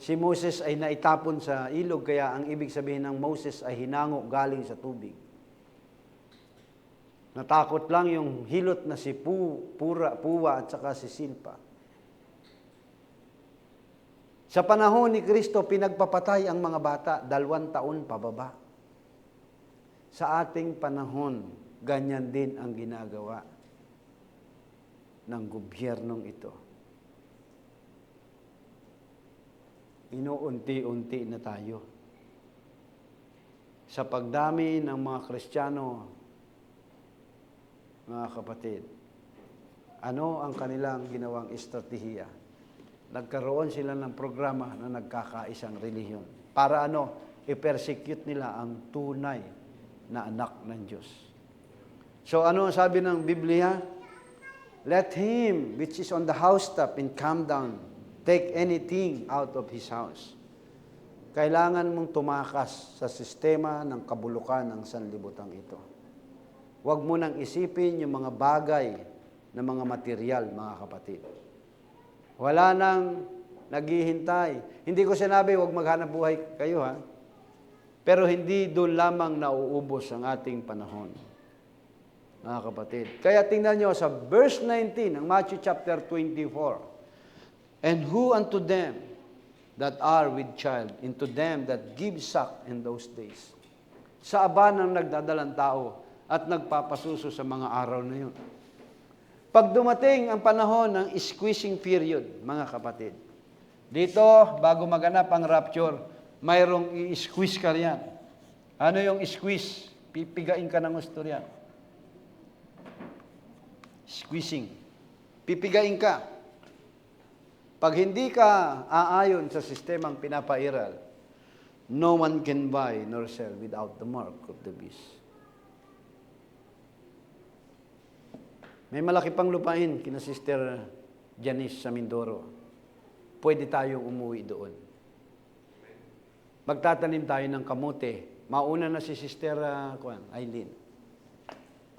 Si Moses ay naitapon sa ilog, kaya ang ibig sabihin ng Moses ay hinango galing sa tubig. Natakot lang yung hilot na si Puwa at saka si Silpa. Sa panahon ni Kristo, pinagpapatay ang mga bata, 2 taon pababa. Sa ating panahon, ganyan din ang ginagawa ng gobyernong ito. Inuunti-unti na tayo. Sa pagdami ng mga Kristiyano, mga kapatid, ano ang kanilang ginawang estratehiya? Nagkaroon sila ng programa na nagkakaisang relihiyon. Para ano? I-persecute nila ang tunay na anak ng Diyos. So ano ang sabi ng Biblia? let him which is on the housetop and come down, take anything out of his house. Kailangan mong tumakas sa sistema ng kabulukan ng sanlibutan ito. Huwag mo nang isipin yung mga bagay na mga material, mga kapatid. Wala nang naghihintay. Hindi ko sinabi, huwag maghanap buhay kayo, ha? Pero hindi doon lamang nauubos ang ating panahon, mga kapatid. Kaya tingnan nyo sa verse 19 ng Matthew chapter 24. And who unto them that are with child, into them that give suck in those days. Sa aba ng nagdadalang tao at nagpapasuso sa mga araw na yun. Pag dumating ang panahon ng squeezing period, mga kapatid, dito, bago maganap ang rapture, mayroong i-squeeze ka riyan. Ano yung squeeze? Pipigain ka ng gusto riyan. Squeezing. Pipigain ka. Pag hindi ka aayon sa sistemang pinapairal, no one can buy nor sell without the mark of the beast. May malaki pang lupain kina Sister Janice sa Mindoro. Pwede tayong umuwi doon. Magtatanim tayo ng kamote. Mauna na si Sister Eileen.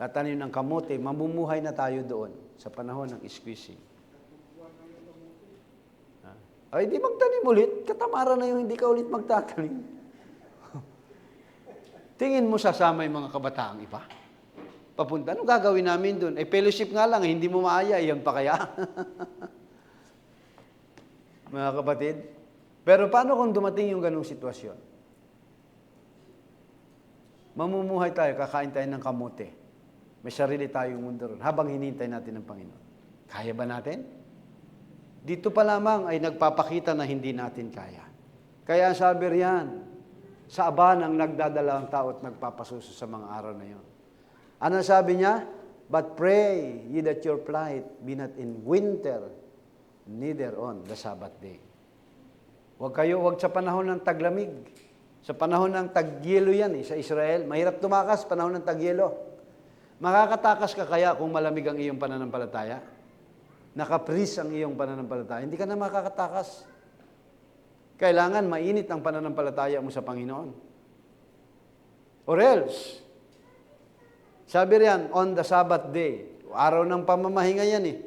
Tatanim ng kamote, mamumuhay na tayo doon sa panahon ng squeezing. Ay, di magtanim ulit. Katamaran na yung hindi ka ulit magtatanim. Tingin mo sasama yung mga kabataang iba? Papunta, ano gagawin namin doon? Eh, fellowship nga lang, hindi mo maaya, yan pa kaya? Mga kapatid. Pero paano kung dumating yung ganung sitwasyon? Mamumuhay tayo, kakain tayo ng kamote. May sarili tayong mundo ron, habang hinihintay natin ng Panginoon. Kaya ba natin? Dito pa lamang ay nagpapakita na hindi natin kaya. Kaya sabi riyan, sa aba ng nagdadalang tao at nagpapasuso sa mga araw na yon. Ano sabi niya? But pray ye that your flight be not in winter, neither on the Sabbath day. Huwag sa panahon ng taglamig. Sa panahon ng tagyelo yan sa Israel. Mahirap tumakas, panahon ng tagyelo. Makakatakas ka kaya kung malamig ang iyong pananampalataya? Nakapris ang iyong pananampalataya, hindi ka na makakatakas. Kailangan mainit ang pananampalataya mo sa Panginoon. Or else, sabi riyan, on the Sabbath day, araw ng pamamahinga yan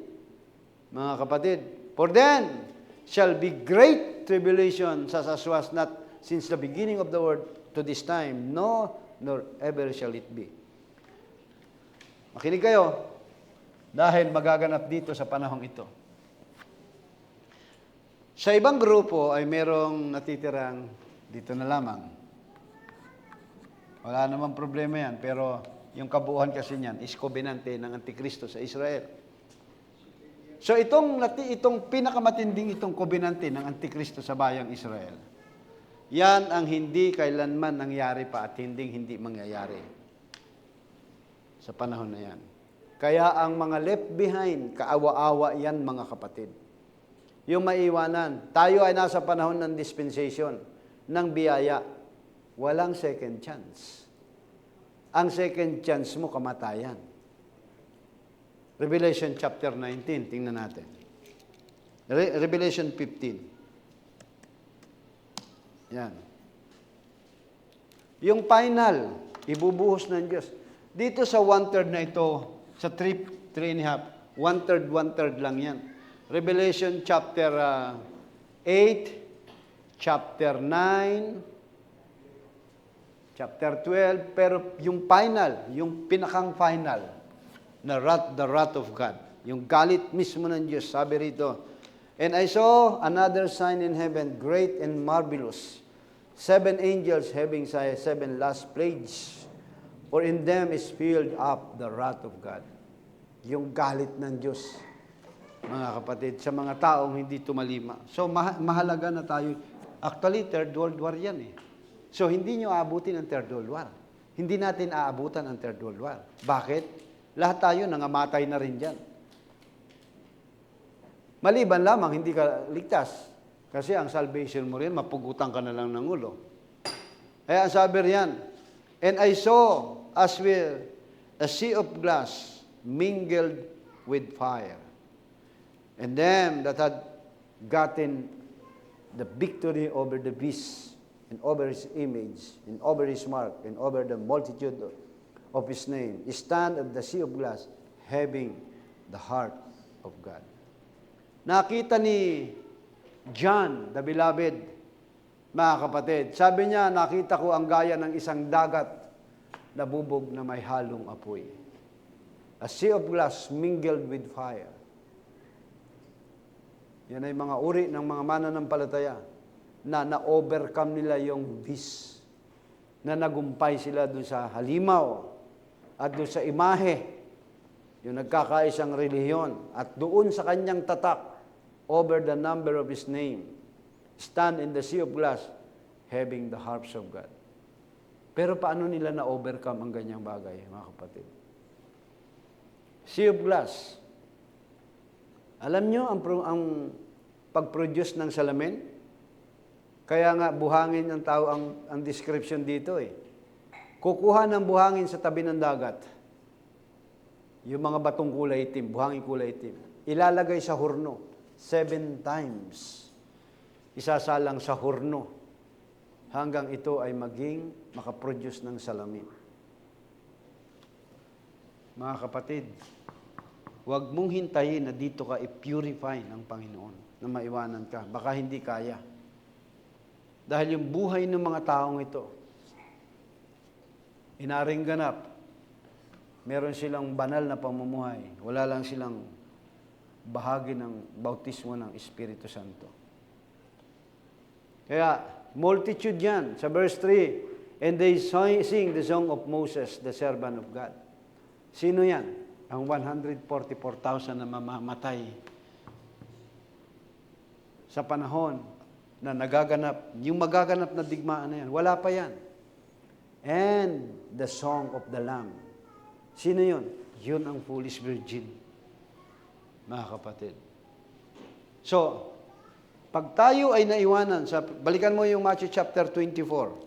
mga kapatid. For then shall be great tribulation, such as was not since the beginning of the world to this time, no, nor ever shall it be. Makinig kayo, dahil magaganap dito sa panahong ito. Sa ibang grupo ay merong natitirang dito na lamang. Wala namang problema yan, pero yung kabuuan kasi niyan is kobenante ng Antikristo sa Israel. So itong pinakamatinding itong kobenante ng Antikristo sa bayang Israel, yan ang hindi kailanman nangyari pa at hindi mangyayari sa panahon na yan. Kaya ang mga left behind, kaawa-awa yan mga kapatid. Yung maiwanan. Tayo ay nasa panahon ng dispensation, ng biyaya. Walang second chance. Ang second chance mo, kamatayan. Revelation chapter 19, tingnan natin. Revelation 15. Yan. Yung final, ibubuhos ng Diyos. Dito sa 1/3 na ito, sa 3.5, 1/3 lang yan. Revelation chapter 8, chapter 9, chapter 12, pero yung final, yung pinakang final, the wrath of God, yung galit mismo ng Diyos, sabi rito, and I saw another sign in heaven, great and marvelous, 7 angels having 7 last plagues, for in them is filled up the wrath of God. Yung galit ng Diyos, mga kapatid, sa mga taong hindi tumalima. So, mahalaga na tayo. Actually, Third World War yan So, hindi nyo aabutin ang Third World War. Hindi natin aabutan ang Third World War. Bakit? Lahat tayo nangamatay na rin dyan. Maliban lamang, hindi ka ligtas. Kasi ang salvation mo rin, mapugutan ka na lang ng ulo. Kaya ang sabi riyan, and I saw as with a sea of glass mingled with fire. And them that had gotten the victory over the beast, and over his image, and over his mark, and over the multitude of his name, stand at the sea of glass, having the heart of God. Nakita ni John, the beloved, mga kapatid, sabi niya, nakita ko ang gaya ng isang dagat na bubog na may halong apoy. A sea of glass mingled with fire. Yan ay mga uri ng mga mananampalataya na na-overcome nila yung beast, na nagumpay sila doon sa halimaw at doon sa imahe, yung nagkakaisang relihiyon, at doon sa kanyang tatak, over the number of his name, stand in the sea of glass, having the harps of God. Pero paano nila na-overcome ang ganyang bagay, mga kapatid? Sea of glass. Alam nyo ang pag-produce ng salamin? Kaya nga buhangin ang tao ang description dito eh. Kukuha ng buhangin sa tabi ng dagat. Yung mga batong kulay itim, buhangin kulay itim. Ilalagay sa hurno 7 times. Isasalang sa hurno hanggang ito ay maging makaproduce ng salamin. Mga kapatid, huwag mong hintayin na dito ka i-purify ng Panginoon, na maiwanan ka. Baka hindi kaya. Dahil yung buhay ng mga taong ito, inaring ganap, meron silang banal na pamumuhay. Wala lang silang bahagi ng bautismo ng Espiritu Santo. Kaya, multitude yan. Sa verse 3, and they sing the song of Moses, the servant of God. Sino yan? Ang 144,000 na mamamatay sa panahon na nagaganap, yung magaganap na digmaan na yan, wala pa yan. And the song of the Lamb. Sino yun? Yun ang foolish virgin, mga kapatid. So, pag tayo ay naiwanan, balikan mo yung Matthew chapter 24.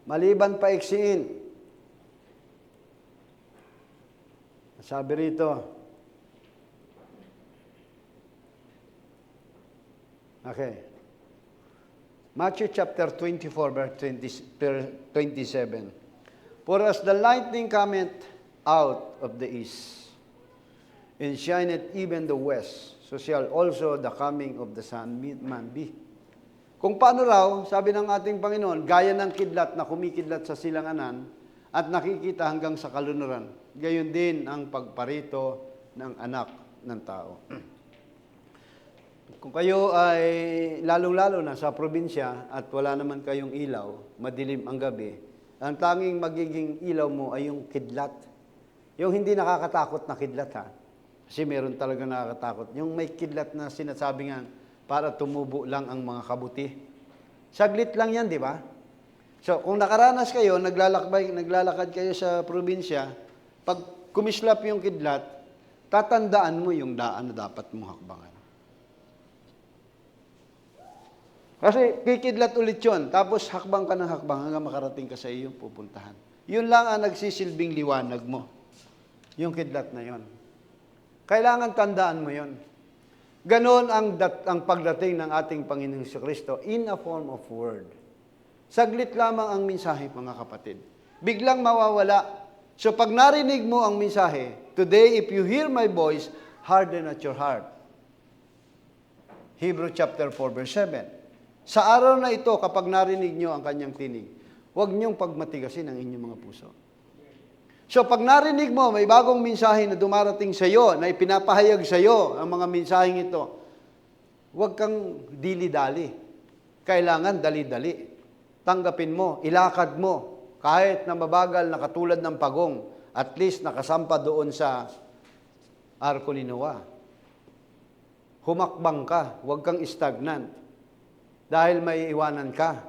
Maliban paiksiin. Sabi rito, okay. Matthew chapter 24, verse 27. For as the lightning cometh out of the east, and shineth even the west, so shall also the coming of the Son of Man be. Kung paano raw, sabi ng ating Panginoon, gaya ng kidlat na kumikidlat sa silanganan at nakikita hanggang sa kalunuran, gayon din ang pagparito ng anak ng tao. Kung kayo ay lalong-lalo na sa probinsya at wala naman kayong ilaw, madilim ang gabi, ang tanging magiging ilaw mo ay yung kidlat. Yung hindi nakakatakot na kidlat ha. Kasi meron talaga nakakatakot. Yung may kidlat na sinasabi nga, para tumubo lang ang mga kabuti. Saglit lang yan, di ba? So, kung nakaranas kayo, naglalakad kayo sa probinsya, pag kumislap yung kidlat, tatandaan mo yung daan na dapat mo hakbangan. Kasi kikidlat ulit yun, tapos hakbang ka ng hakbang hanggang makarating ka sa iyong pupuntahan. Yun lang ang nagsisilbing liwanag mo. Yung kidlat na yun. Kailangan tandaan mo yun. Ganon ang pagdating ng ating Panginoong Kristo in a form of word. Saglit lamang ang mensahe, mga kapatid. Biglang mawawala. So pag narinig mo ang mensahe, today if you hear my voice, harden at your heart. Hebrew chapter 4 verse 7. Sa araw na ito, kapag narinig nyo ang kanyang tinig, huwag nyong pagmatigasin ang inyong mga puso. So pag narinig mo, may bagong mensahe na dumarating sa iyo, na ipinapahayag sa iyo ang mga mensaheng ito, huwag kang dili-dali. Kailangan dali-dali. Tanggapin mo, ilakad mo, kahit na mabagal na katulad ng pagong, at least nakasampa doon sa arko ni Noah. Humakbang ka, huwag kang stagnant. Dahil may iwanan ka,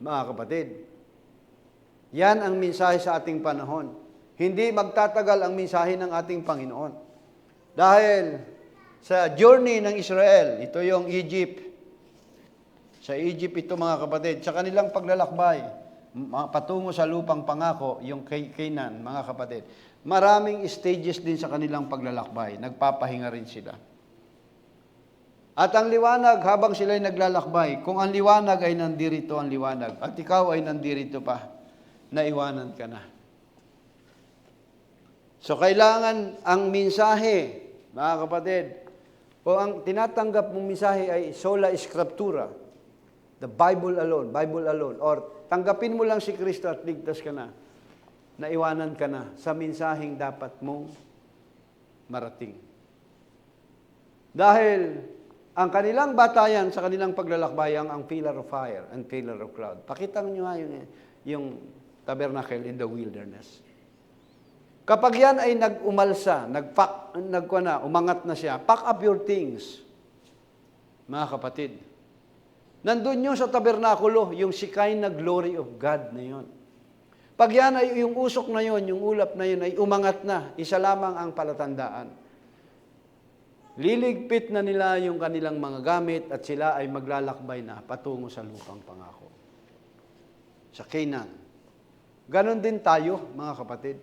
mga kapatid. Yan ang mensahe sa ating panahon. Hindi magtatagal ang mensahe ng ating Panginoon. Dahil sa journey ng Israel, ito yung Egypt, Sa Egypt ito mga kapatid, sa kanilang paglalakbay, patungo sa lupang pangako, yung Canaan, mga kapatid. Maraming stages din sa kanilang paglalakbay. Nagpapahinga rin sila. At ang liwanag, habang sila'y naglalakbay, kung ang liwanag ay nandirito ang liwanag, at ikaw ay nandirito pa, naiwanan ka na. So, kailangan ang mensahe, mga kapatid, kung ang tinatanggap mong mensahe ay sola scriptura, the Bible alone, or tanggapin mo lang si Kristo at ligtas ka na, naiwanan ka na sa mensaheng dapat mong marating. Dahil ang kanilang batayan sa kanilang paglalakbayang ang pillar of fire and pillar of cloud. Pakita nyo nga yung tabernacle in the wilderness. Kapag yan ay nag-umalsa, umangat na siya, pack up your things, mga kapatid. Nandun yun sa tabernakulo, yung Shekinah glory of God na yun. Pag yan ay yung usok na yun, yung ulap na yun ay umangat na, isa lamang ang palatandaan. Liligpit na nila yung kanilang mga gamit at sila ay maglalakbay na patungo sa lupang pangako. Sa Canaan. Ganon din tayo, mga kapatid.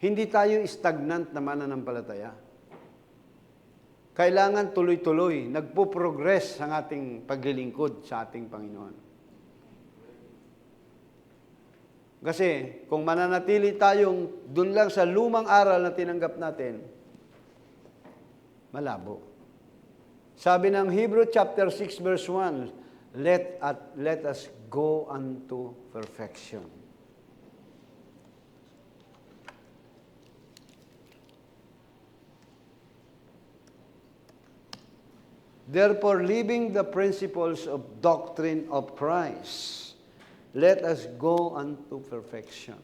Hindi tayo stagnant na mananampalataya. Kailangan tuloy-tuloy, nagpo-progress ang ating paglilingkod sa ating Panginoon. Kasi kung mananatili tayong dun lang sa lumang aral na tinanggap natin, malabo. Sabi ng Hebrew chapter 6 verse 1, let us go unto perfection. Therefore, leaving the principles of doctrine of Christ, let us go unto perfection.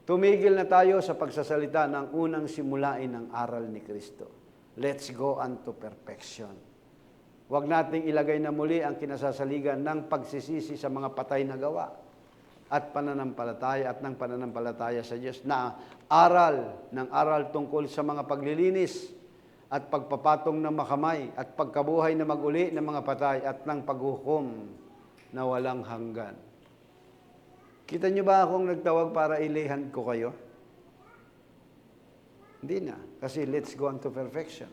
Tumigil na tayo sa pagsasalita ng unang simulain ng aral ni Kristo. Let's go unto perfection. Huwag nating ilagay na muli ang kinasasaligan ng pagsisisi sa mga patay na gawa at pananampalataya ng pananampalataya sa Diyos na aral tungkol sa mga paglilinis at pagpapatong ng makamay at pagkabuhay na maguli ng mga patay at ng paghukom na walang hanggan. Kita niyo ba akong nagtawag para ilihan ko kayo? Hindi na. Kasi let's go unto perfection.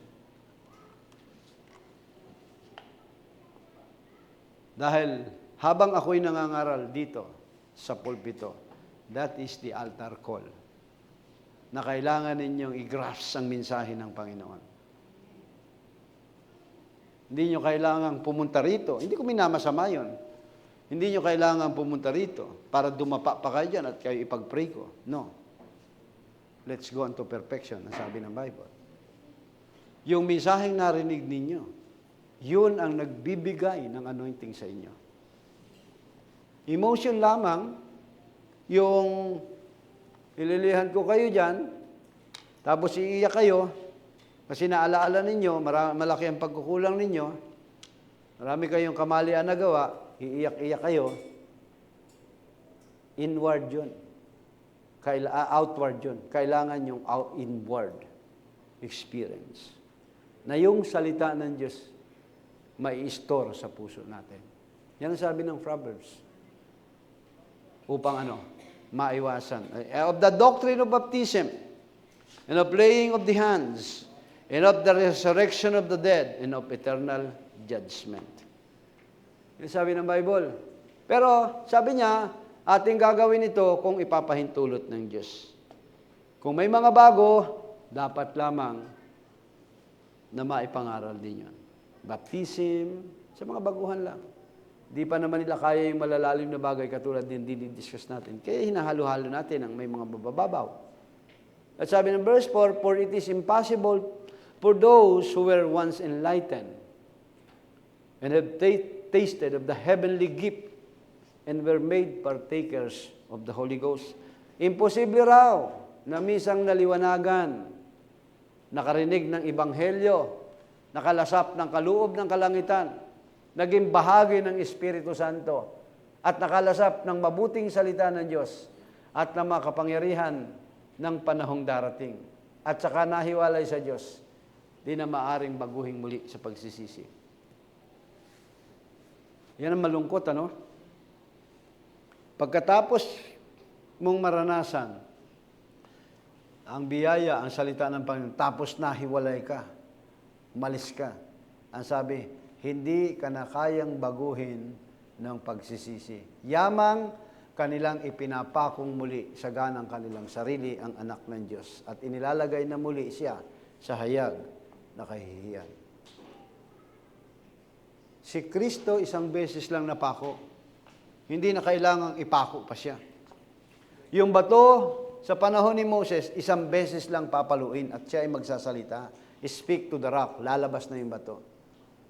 Dahil habang ako'y nangangaral dito sa pulpito, that is the altar call. Na kailangan ninyong i-grasp ang mensahe ng Panginoon. Hindi nyo kailangang pumunta rito. Hindi ko minamasama yun. Hindi nyo kailangang pumunta rito para dumapa pa kayo dyan at kayo ipag-pray ko. No. Let's go unto perfection, ang sabi ng Bible. Yung mensaheng narinig ninyo, yun ang nagbibigay ng anointing sa inyo. Emotion lamang, yung ililihan ko kayo dyan, tapos iiyak kayo, kasi naalaala ninyo, malaki ang pagkukulang ninyo, marami kayong kamalian na gawa, iiyak-iyak kayo, inward yun. Outward yun. Kailangan yung inward experience. Na yung salita ng Diyos mai-store sa puso natin. Yan ang sabi ng Proverbs. Upang maiwasan. Of the doctrine of baptism, and of laying of the hands, and of the resurrection of the dead, and of eternal judgment. Yan sabi ng Bible. Pero sabi niya, ating gagawin ito kung ipapahintulot ng Diyos. Kung may mga bago, dapat lamang na maipangaral din yun. Baptism, sa mga baguhan lang. Di pa naman nila kaya yung malalalim na bagay katulad din dinidiscuss natin. Kaya hinahalo-halo natin ang may mga bababaw. At sabi ng verse 4, for it is impossible for those who were once enlightened and have tasted of the heavenly gift and were made partakers of the Holy Ghost. Imposible raw na misang naliwanagan, nakarinig ng Ebanghelyo, nakalasap ng kaloob ng kalangitan, naging bahagi ng Espiritu Santo, at nakalasap ng mabuting salita ng Diyos at ng mga kapangyarihan ng panahong darating. At saka nahiwalay sa Diyos, di na maaring baguhin muli sa pagsisisi. Yan ang malungkot, ano? Pagkatapos mong maranasan ang biyaya, ang salita ng Panginoon, tapos nahiwalay ka, umalis ka. Ang sabi, hindi ka na kayang baguhin ng pagsisisi. Yamang kanilang ipinapakong muli sa ganang kanilang sarili ang anak ng Diyos at inilalagay na muli siya sa hayag na kahihiyan. Si Kristo isang beses lang napako. Hindi na kailangang ipako pa siya. Yung bato sa panahon ni Moses, isang beses lang papaluin at siya ay magsasalita. Speak to the rock, lalabas na yung bato.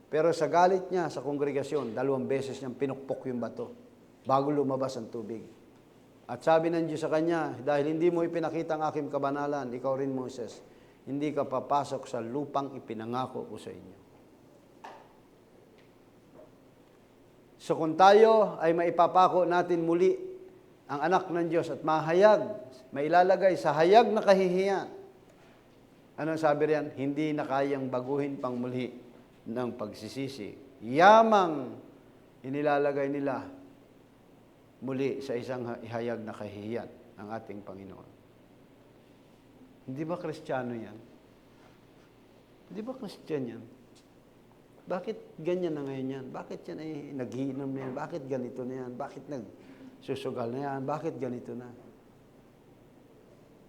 Pero sa galit niya sa kongregasyon, 2 beses niyang pinukpok yung bato bago lumabas ang tubig. At sabi ng Diyos sa kanya, dahil hindi mo ipinakita ang aking kabanalan, ikaw rin Moses, hindi ka papasok sa lupang ipinangako ko sa inyo. So kung tayo ay maipapako natin muli ang anak ng Diyos at mahayag, mailalagay sa hayag na kahihiyan. Anong sabi riyan? Hindi na kayang baguhin pang muli ng pagsisisi. Yamang inilalagay nila muli sa isang hayag na kahihiyan ang ating Panginoon. Hindi ba Kristiyano yan? Hindi ba Kristiyan yan? Bakit ganyan na ngayon yan? Bakit yan ay nag-iinom na yan? Bakit ganito na yan? Bakit nagsusugal na yan? Bakit ganito na?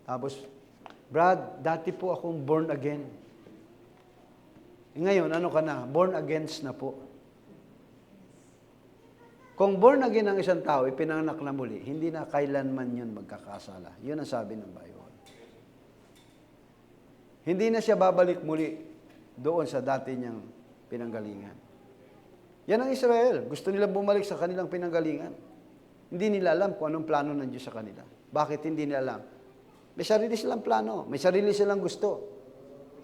Tapos, Brad, dati po akong born again. Ngayon, ano ka na? Born against na po. Kung born again ang isang tao, ipinanganak na muli, hindi na kailanman yun magkakasala. Yun ang sabi ng Bible. Hindi na siya babalik muli doon sa dati niyang pinanggalingan. Yan ang Israel. Gusto nila bumalik sa kanilang pinanggalingan. Hindi nila alam kung anong plano ng Diyos sa kanila. Bakit hindi nila alam? May sarili silang plano. May sarili silang gusto.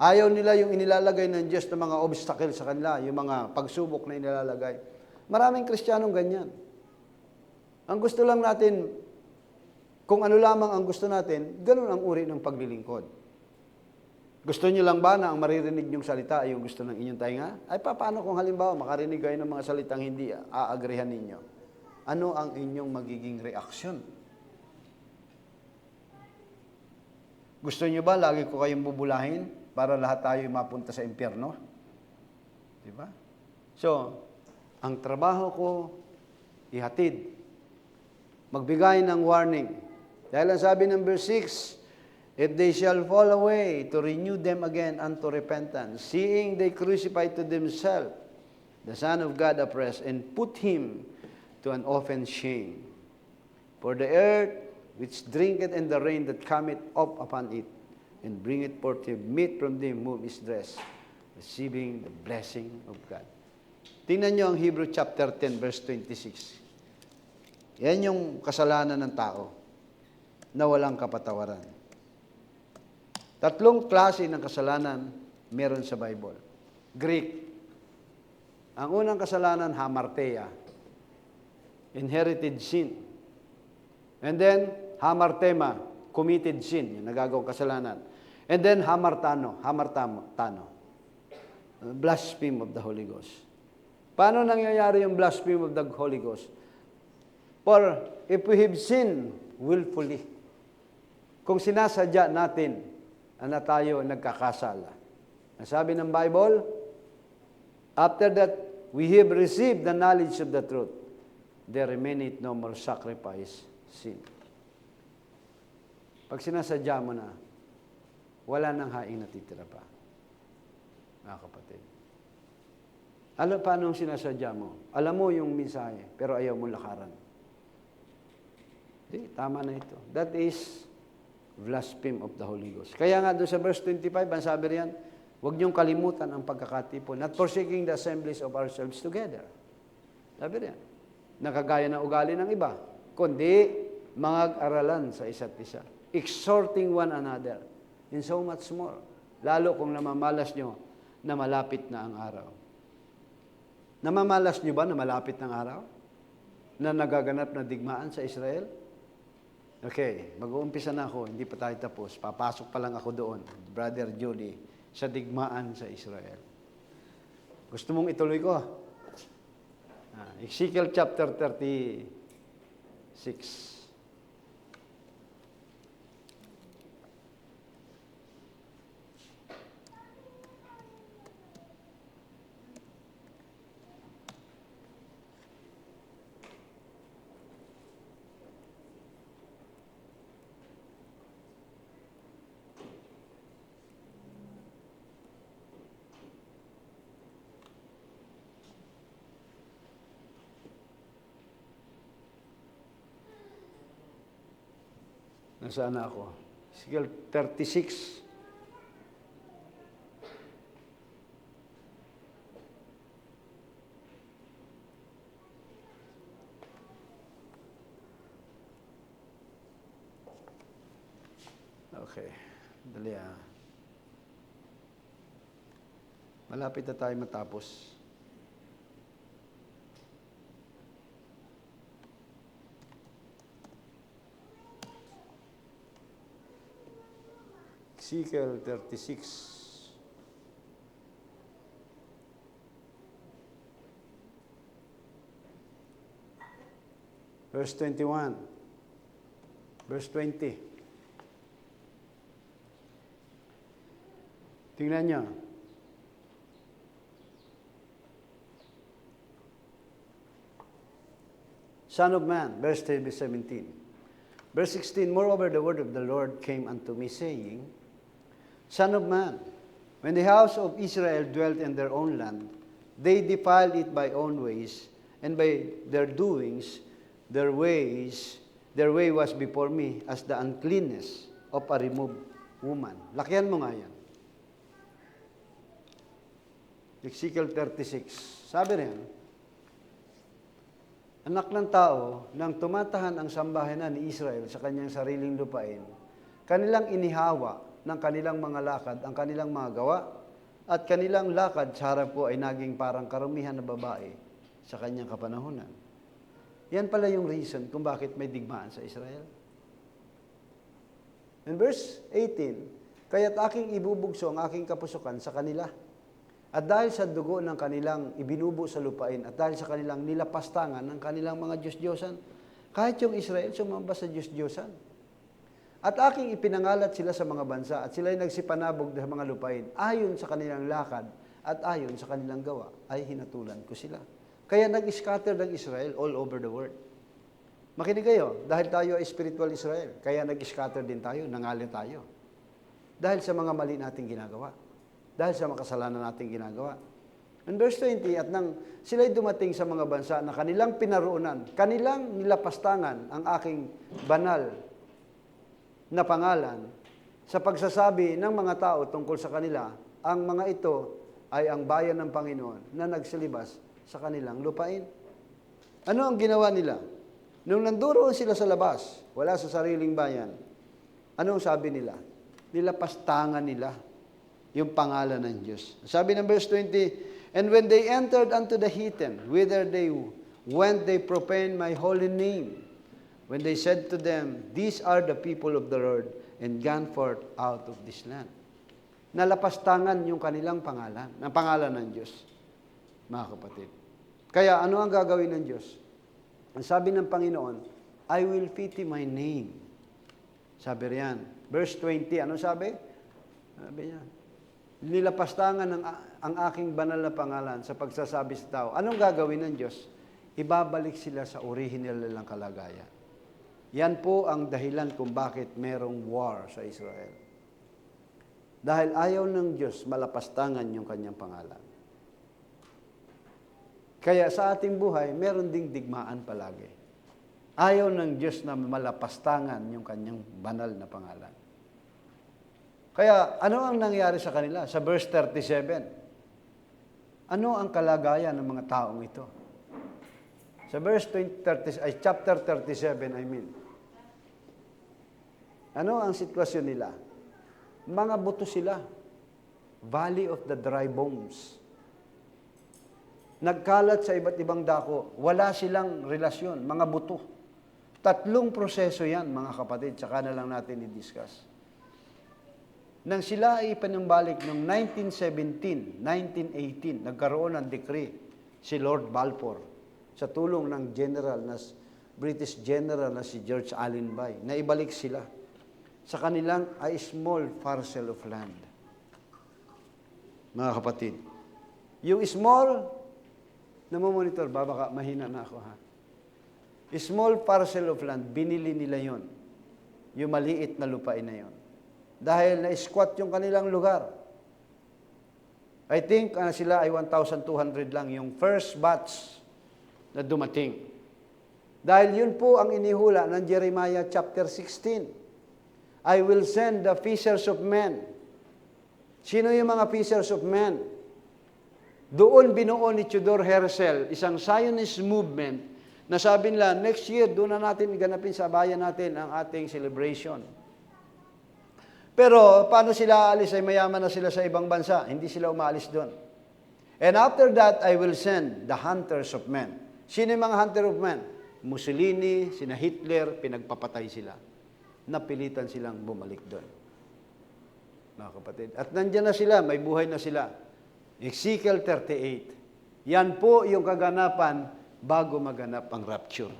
Ayaw nila yung inilalagay ng Diyos na mga obstacle sa kanila, yung mga pagsubok na inilalagay. Maraming Kristiyanong ganyan. Ang gusto lang natin, kung ano lamang ang gusto natin, ganun ang uri ng paglilingkod. Gusto niyo lang ba na ang maririnig niyong salita ay yung gusto ng inyong tainga? Ay paano kung halimbawa makarinig kayo ng mga salitang hindi aagrihan ninyo? Ano ang inyong magiging reaksyon? Gusto niyo ba lagi ko kayong bubulahin para lahat tayo mapunta sa impyerno? Diba? So, ang trabaho ko, ihatid. Magbigay ng warning. Dahil ang sabi ng verse 6, if they shall fall away, to renew them again unto repentance, seeing they crucify to themselves the Son of God oppressed, and put him to an often shame. For the earth which drinketh and the rain that cometh up upon it, and bringeth forth meat from them whom is dressed, receiving the blessing of God. Tingnan nyo ang Hebrew chapter 10, verse 26. Yan yung kasalanan ng tao na walang kapatawaran. 3 klase ng kasalanan meron sa Bible. Greek. Ang unang kasalanan, hamartia. Inherited sin. And then, hamartema. Committed sin. Yung nagagawang kasalanan. And then, hamartano. Blaspheme of the Holy Ghost. Paano nangyayari yung blaspheme of the Holy Ghost? For if we have sinned willfully, kung sinasadya natin na tayo nagkakasala. Nasabi ng Bible, after that we have received the knowledge of the truth, there remaineth no more sacrifice, sin. Pag sinasadya mo na, wala nang haing natitira pa. Mga kapatid. Alam paano sinasadya mo? Alam mo yung mensahe, pero ayaw mo lakaran. Di, tama na ito. That is blaspheme of the Holy Ghost. Kaya nga doon sa verse 25, ang sabi riyan, huwag niyong kalimutan ang pagkakatipon, not forsaking the assemblies of ourselves together. Sabi riyan, nakagaya ng ugali ng iba, kundi mag-aralan sa isa't isa. Exhorting one another, and so much more. Lalo kung namamalas nyo na malapit na ang araw. Namamalas nyo ba na malapit ng araw? Na nagaganap na digmaan sa Israel? Okay, mag-uumpisa na ako, hindi pa tayo tapos. Papasok pa lang ako doon, Brother Judy, sa digmaan sa Israel. Gusto mong ituloy ko? Ezekiel chapter 36. Nasaan na ako? Ezekiel 36. Okay. Dali ah. Malapit na tayo matapos. Ezekiel 36. Verse 21. Verse 20. Tingnan niyo. Son of man, verse 17. Verse 16, moreover, the word of the Lord came unto me, saying, Son of man, when the house of Israel dwelt in their own land, they defiled it by own ways, and by their doings, their way was before me as the uncleanness of a removed woman. Lakihan mo nga yan. Ezekiel 36. Sabi rin, anak ng tao, nang tumatahan ang sambahanan ni Israel sa kanyang sariling lupain, kanilang inihawa ng kanilang mga lakad ang kanilang mga gawa, at kanilang lakad sa harap ko ay naging parang karumihan na babae sa kanyang kapanahunan. Yan pala yung reason kung bakit may digmaan sa Israel. In verse 18, kaya't aking ibubugso ang aking kapusukan sa kanila. At dahil sa dugo ng kanilang ibinubo sa lupain, at dahil sa kanilang nilapastangan ng kanilang mga Diyos-Diyosan, kahit yung Israel sumamba sa Diyos-Diyosan. At aking ipinangalat sila sa mga bansa, at sila'y nagsipanabog sa mga lupain, ayon sa kanilang lakad, at ayon sa kanilang gawa, ay hinatulan ko sila. Kaya nag-scatter ng Israel all over the world. Makinig kayo, dahil tayo ay spiritual Israel, kaya nag-scatter din tayo, nangalan tayo. Dahil sa mga mali nating ginagawa. Dahil sa makasalanan nating ginagawa. In verse 20, at nang sila'y dumating sa mga bansa na kanilang pinaroonan, kanilang nilapastangan ang aking banal na pangalan sa pagsasabi ng mga tao tungkol sa kanila, ang mga ito ay ang bayan ng Panginoon na nagsilibas sa kanilang lupain. Ano ang ginawa nila? Nung nanduroon sila sa labas, wala sa sariling bayan, anong sabi nila? Nilapastangan nila yung pangalan ng Diyos. Sabi ng verse 20, and when they entered unto the heathen, whither they went, they profaned my holy name. When they said to them, these are the people of the Lord, and gone forth out of this land. Nalapastangan yung kanilang pangalan, ang pangalan ng Diyos, mga kapatid. Kaya ano ang gagawin ng Diyos? Ang sabi ng Panginoon, I will pity my name. Sabi riyan. Verse 20, ano sabi? Sabi niya, nilapastangan ang aking banal na pangalan sa pagsasabi sa tao. Anong gagawin ng Diyos? Ibabalik sila sa original nilang kalagayan. Yan po ang dahilan kung bakit merong war sa Israel. Dahil ayaw ng Diyos malapastangan yung kanyang pangalan. Kaya sa ating buhay, meron ding digmaan palagi. Ayaw ng Diyos na malapastangan yung kanyang banal na pangalan. Kaya ano ang nangyari sa kanila? Sa verse 37, ano ang kalagayan ng mga taong ito? Sa verse 30, chapter 37, ano ang sitwasyon nila? Mga buto sila. Valley of the dry bones. Nagkalat sa iba't ibang dako. Wala silang relasyon. Mga buto. 3 proseso yan, mga kapatid. Tsaka na lang natin i-discuss. Nang sila ay ipanumbalik noong 1917, 1918, nagkaroon ng decree si Lord Balfour sa tulong ng British General na si George Allenby, na ibalik sila sa kanilang a small parcel of land. Mga kapatid, yung small, namomonitor, baka mahina na ako ha. Small parcel of land, binili nila yon, yung maliit na lupain na yon. Dahil na-squat yung kanilang lugar. I think sila ay 1,200 lang, yung first batch na dumating. Dahil yun po ang inihula ng Jeremiah chapter 16. I will send the fishers of men. Sino yung mga fishers of men? Doon binuo ni Theodore Herzl, isang Zionist movement, na sabi nila, next year, doon na natin ganapin sa bayan natin ang ating celebration. Pero, paano sila aalis? Ay mayaman na sila sa ibang bansa. Hindi sila umaalis doon. And after that, I will send the hunters of men. Sino yung mga hunter of men? Mussolini, sina Hitler, pinagpapatay sila. Napilitan silang bumalik doon. Mga kapatid. At nandiyan na sila, may buhay na sila. Ezekiel 38. Yan po yung kaganapan bago maganap ang rapture.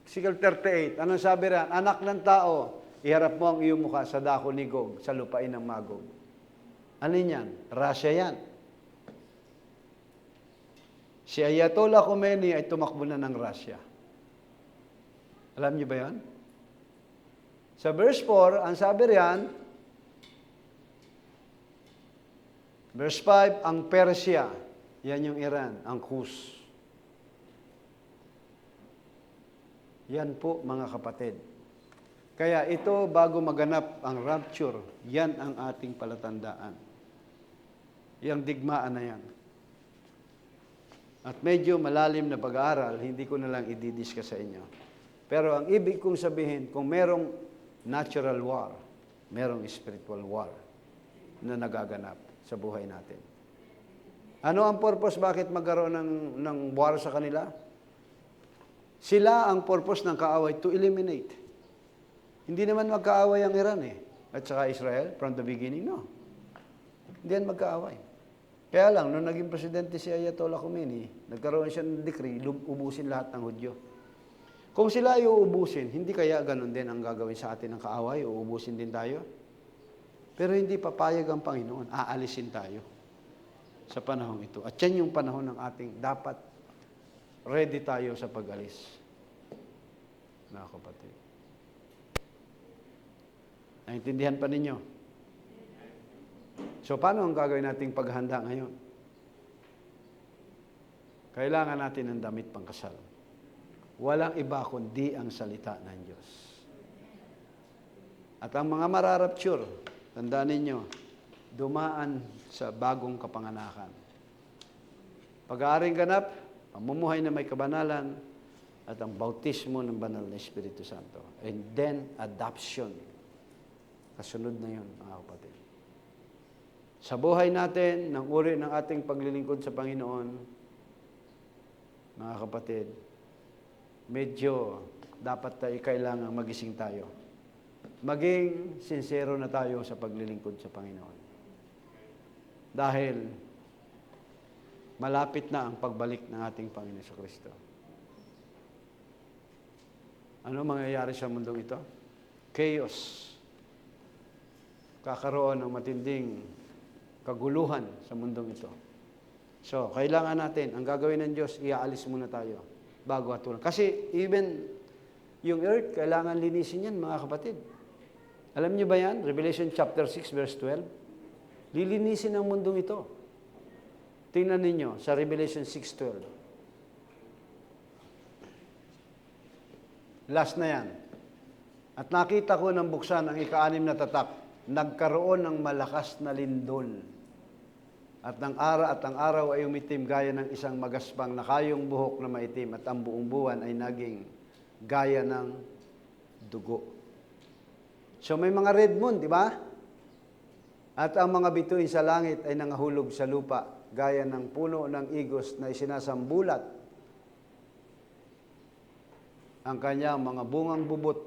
Ezekiel 38, anong sabi riyan? Anak ng tao, iharap mo ang iyong mukha sa dako ni Gog, sa lupain ng Magog. Ano yan? Russia yan. Si Ayatollah Khomeini ay tumakbo na ng Russia. Alam niyo ba yan? Sa verse 4, ang sabi riyan, verse 5, ang Persia, yan yung Iran, ang Rus. Yan po, mga kapatid. Kaya ito, bago maganap ang rapture, yan ang ating palatandaan. Yang digmaan na yan. At medyo malalim na pag-aaral, hindi ko na lang i-discuss sa inyo. Pero ang ibig kong sabihin, kung merong natural war, merong spiritual war na nagaganap sa buhay natin. Ano ang purpose? Bakit magkaroon ng war sa kanila? Sila ang purpose ng kaaway to eliminate. Hindi naman magkaaway ang Iran at saka Israel from the beginning, no. Hindi yan magkaaway. Kaya lang, nung naging presidente si Ayatollah Khomeini, nagkaroon siya ng decree, ubusin lahat ng Hudyo. Kung sila ay uubusin, hindi kaya ganun din ang gagawin sa atin ng kaaway, uubusin din tayo? Pero hindi papayag ang Panginoon, aalisin tayo sa panahon ito. At yan yung panahon ng ating dapat ready tayo sa pag-alis. Mga kapatid. Naintindihan pa ninyo? So, paano ang gagawin nating paghanda ngayon? Kailangan natin ng damit pangkasal. Walang iba kundi ang salita ng Diyos. At ang mga mararapture, tandaan ninyo, dumaan sa bagong kapanganakan. Pag-aaring ganap, pamumuhay na may kabanalan, at ang bautismo ng banal na Espiritu Santo. And then, adoption. Kasunod na yun, mga kapatid. Sa buhay natin, ng uri ng ating paglilingkod sa Panginoon, mga kapatid, medyo dapat tayo kailangan magising tayo. Maging sincero na tayo sa paglilingkod sa Panginoon. Dahil malapit na ang pagbalik ng ating Panginoon sa Kristo. Ano mangyayari sa mundong ito? Chaos. Kakaroon ng matinding kaguluhan sa mundong ito. So, kailangan natin, ang gagawin ng Diyos, iaalis muna tayo bago hatulan. Kasi even yung earth, kailangan linisin yan, mga kapatid. Alam niyo ba yan? Revelation chapter 6, verse 12. Lilinisin ang mundong ito. Tingnan ninyo sa Revelation 6:12. Last na yan. At nakita ko nang buksan ang ika-6 na tatak. Nagkaroon ng malakas na lindol. At ang araw ay umitim gaya ng isang magaspang na kayong buhok na maitim at ang buong buwan ay naging gaya ng dugo. So may mga red moon, di ba? At ang mga bituin sa langit ay nangahulog sa lupa, gaya ng puno ng igos na isinasambulat. Ang kanyang mga bungang bubot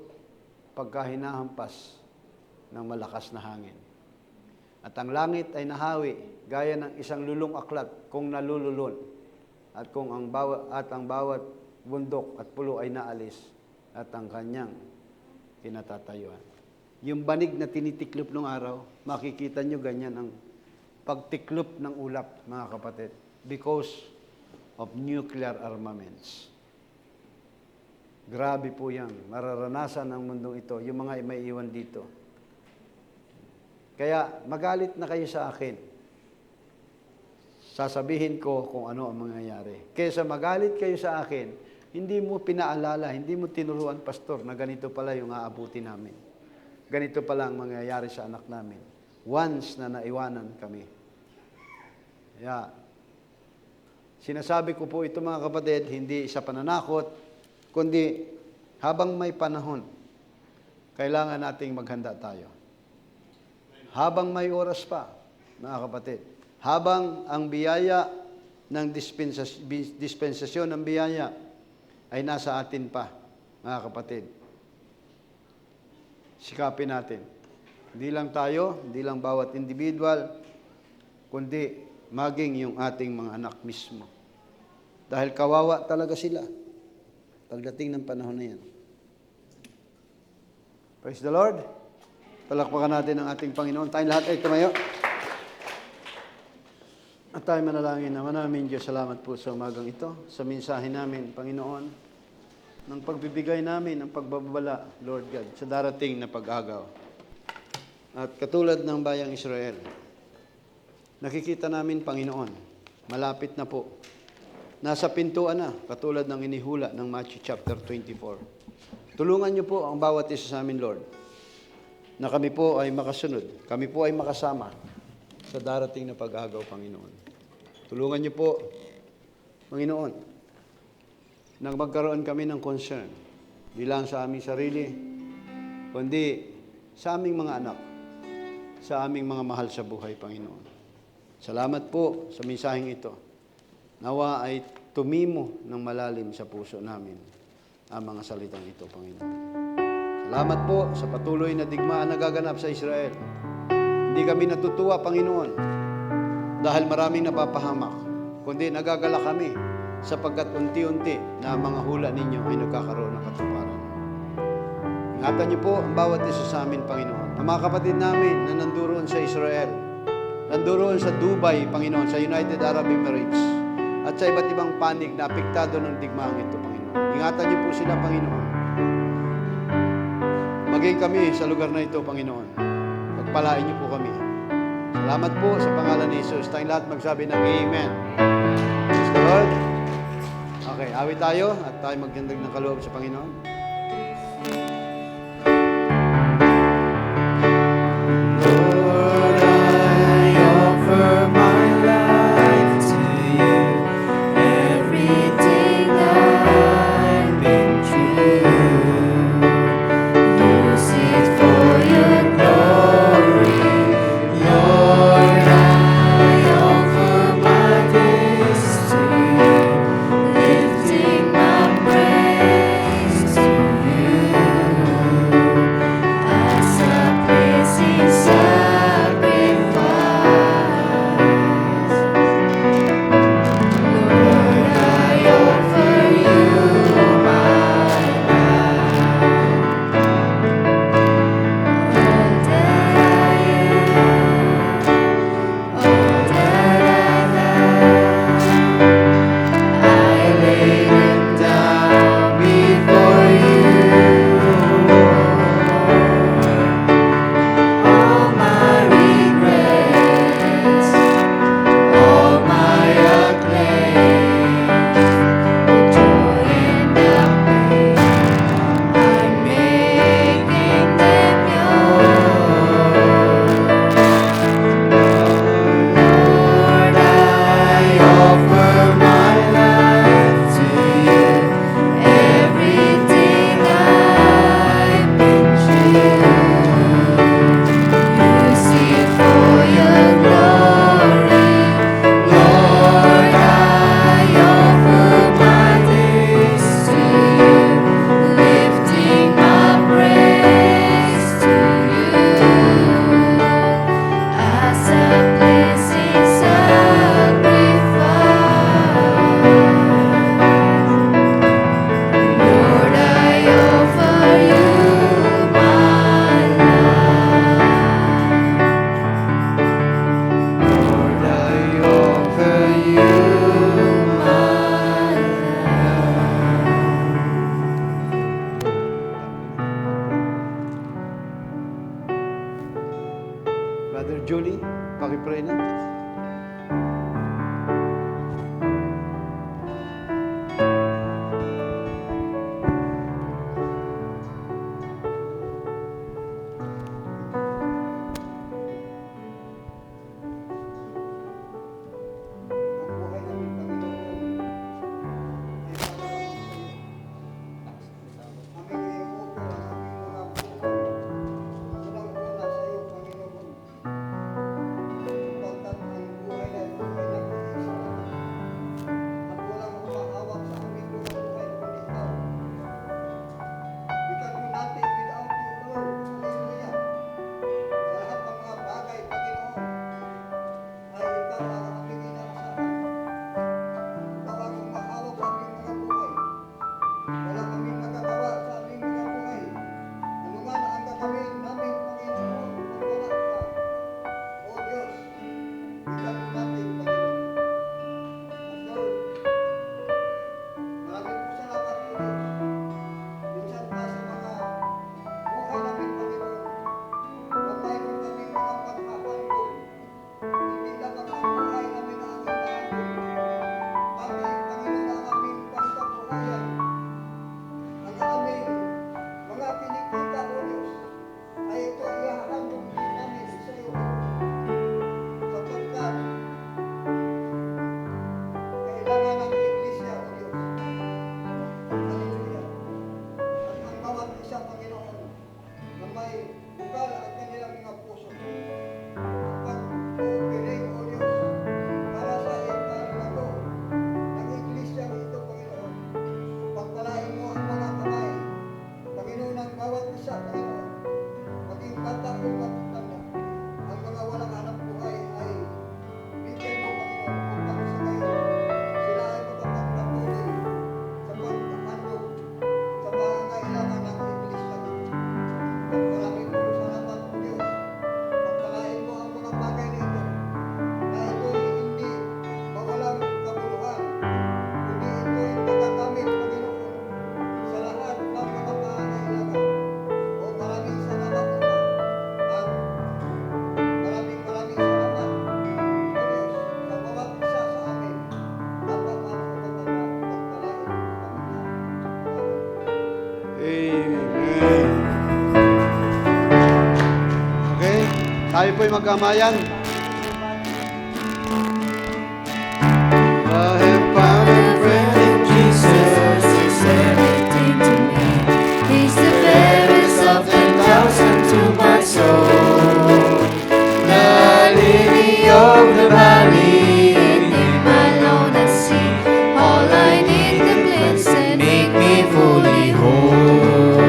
pagka hinahampas ng malakas na hangin. At ang langit ay nahawi, gaya ng isang lulong aklat kung nalululon. at ang bawat bundok at pulo ay naalis at ang kanyang kinatatayuan. Yung banig na tinitiklop ng araw, makikita nyo ganyan ang pagtiklop ng ulap, mga kapatid, because of nuclear armaments. Grabe po yan. Mararanasan ng mundong ito, yung mga may iwan dito. Kaya magalit na kayo sa akin. Sasabihin ko kung ano ang mangyayari. Kaysa magalit kayo sa akin, hindi mo pinaalala, hindi mo tinuruan, pastor, na ganito pala yung aabuti namin. Ganito pala ang mangyayari sa anak namin. Once na naiwanan kami. Kaya, sinasabi ko po ito mga kapatid, hindi sa pananakot, kundi habang may panahon, kailangan nating maghanda tayo. Habang may oras pa, mga kapatid, habang ang biyaya ng dispensasyon ng biyaya ay nasa atin pa, mga kapatid. Sikapin natin. Hindi lang tayo, hindi lang bawat individual, kundi maging yung ating mga anak mismo. Dahil kawawa talaga sila pagdating ng panahon na yan. Praise the Lord. Palakpakan natin ang ating Panginoon. Tayong lahat ay tumayo. At tayo manalangin naman namin, Diyos, salamat po sa umagang ito, sa mensahe namin, Panginoon, ng pagbibigay namin, ng pagbabala, Lord God, sa darating na pag-agaw. At katulad ng bayang Israel, nakikita namin, Panginoon, malapit na po. Nasa pintuan na, katulad ng inihula ng Matthew chapter 24. Tulungan niyo po ang bawat isa sa amin, Lord, na kami po ay makasunod, kami po ay makasama sa darating na pag-agaw, Panginoon. Tulungan niyo po, Panginoon, nang magkaroon kami ng concern, di lang sa aming sarili, kundi sa aming mga anak, sa aming mga mahal sa buhay, Panginoon. Salamat po sa mensaheng ito. Nawa ay tumimo ng malalim sa puso namin ang mga salitang ito, Panginoon. Salamat po sa patuloy na digmaan na gaganap sa Israel. Hindi kami natutuwa, Panginoon, dahil maraming napapahamak, kundi nagagala kami sapagkat unti-unti na ang mga hula ninyo ay nagkakaroon ng katuparan. Ingatan niyo po ang bawat isa sa amin, Panginoon. Ang mga kapatid namin na nanduroon sa Israel, nanduroon sa Dubai, Panginoon, sa United Arab Emirates, at sa iba't ibang panig na apektado ng digmaang ito, Panginoon. Ingatan niyo po sila, Panginoon. Maging kami sa lugar na ito, Panginoon. Pagpalain niyo po kami. Salamat po sa pangalan ni Jesus. Tayong lahat magsabi ng Amen. Praise the Lord. Okay, awit tayo at tayo magdandag ng kaloob sa Panginoon. Lord, I offer my life to you. Everything I've been through, use it for your glory. Lord, I offer my days to you, lifting my praise to you. pray na. Tayo po'y magkamayan. I have found a friend in Jesus. He's everything to me. He's the fairest of 10,000 to my soul. The lily of the valley, In Him alone I see. All I need to cleanse and make me fully whole.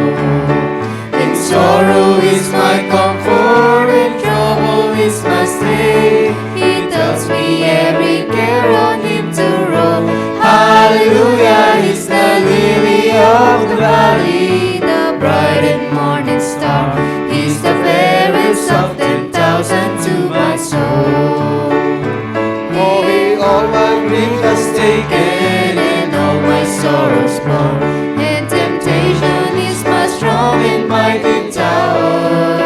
In sorrow is my comfort, in trouble is my stay. He tells me every care on Him to roll. Hallelujah, He's the lily of the valley, The bright and morning star. He's the fairest of 10,000 to my soul. for He all my grief has taken and all my sorrows borne. And temptation is my strong and mighty tower.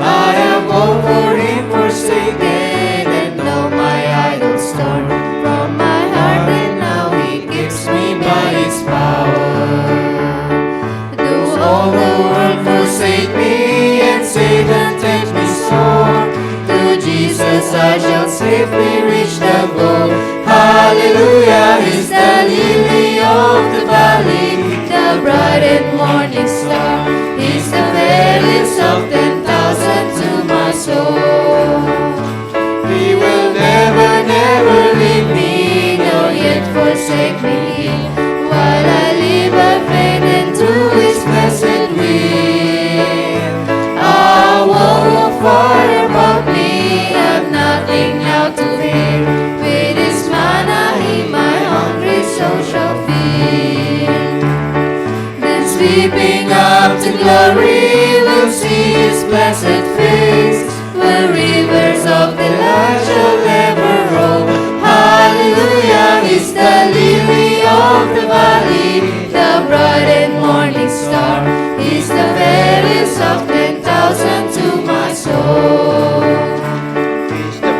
I have all for Him forsaken, And all my idols torn from my heart, and now He keeps me by His power. Though all the world forsake me and Satan tempt me sore, through Jesus I shall safely reach the goal. Hallelujah, He's the lily of the valley, the bright and morning star. He's the fairest of 10,000 to my soul. He will never, never leave me, Nor yet forsake me, while I live by faith into His blessed will. Ah, wall of fire above me, I've nothing now to fear. With His manna He my hungry soul shall feed. Then sweeping up to glory, we'll see His blessed face, where rivers of delight shall ever roll. Hallelujah, He's the lily of the valley, the bright and morning star. He's the fairest of 10,000 to my soul. He's the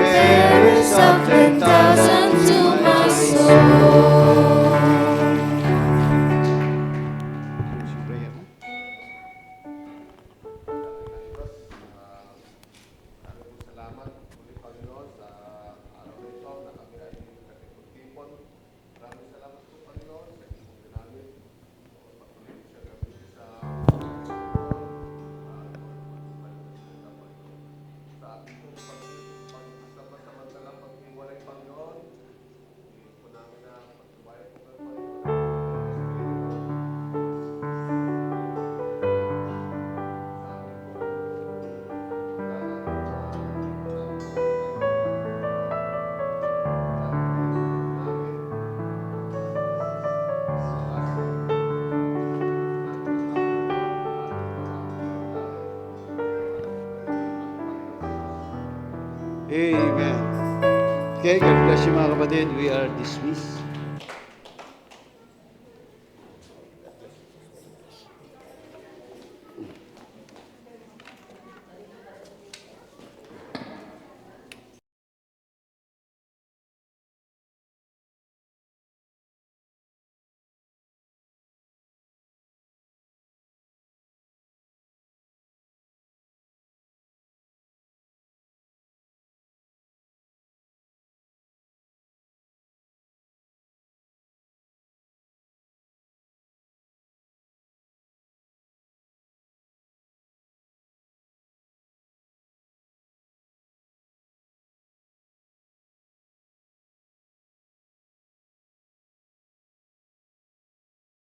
Amen. Okay, God bless you mga kapatid. We are dismissed.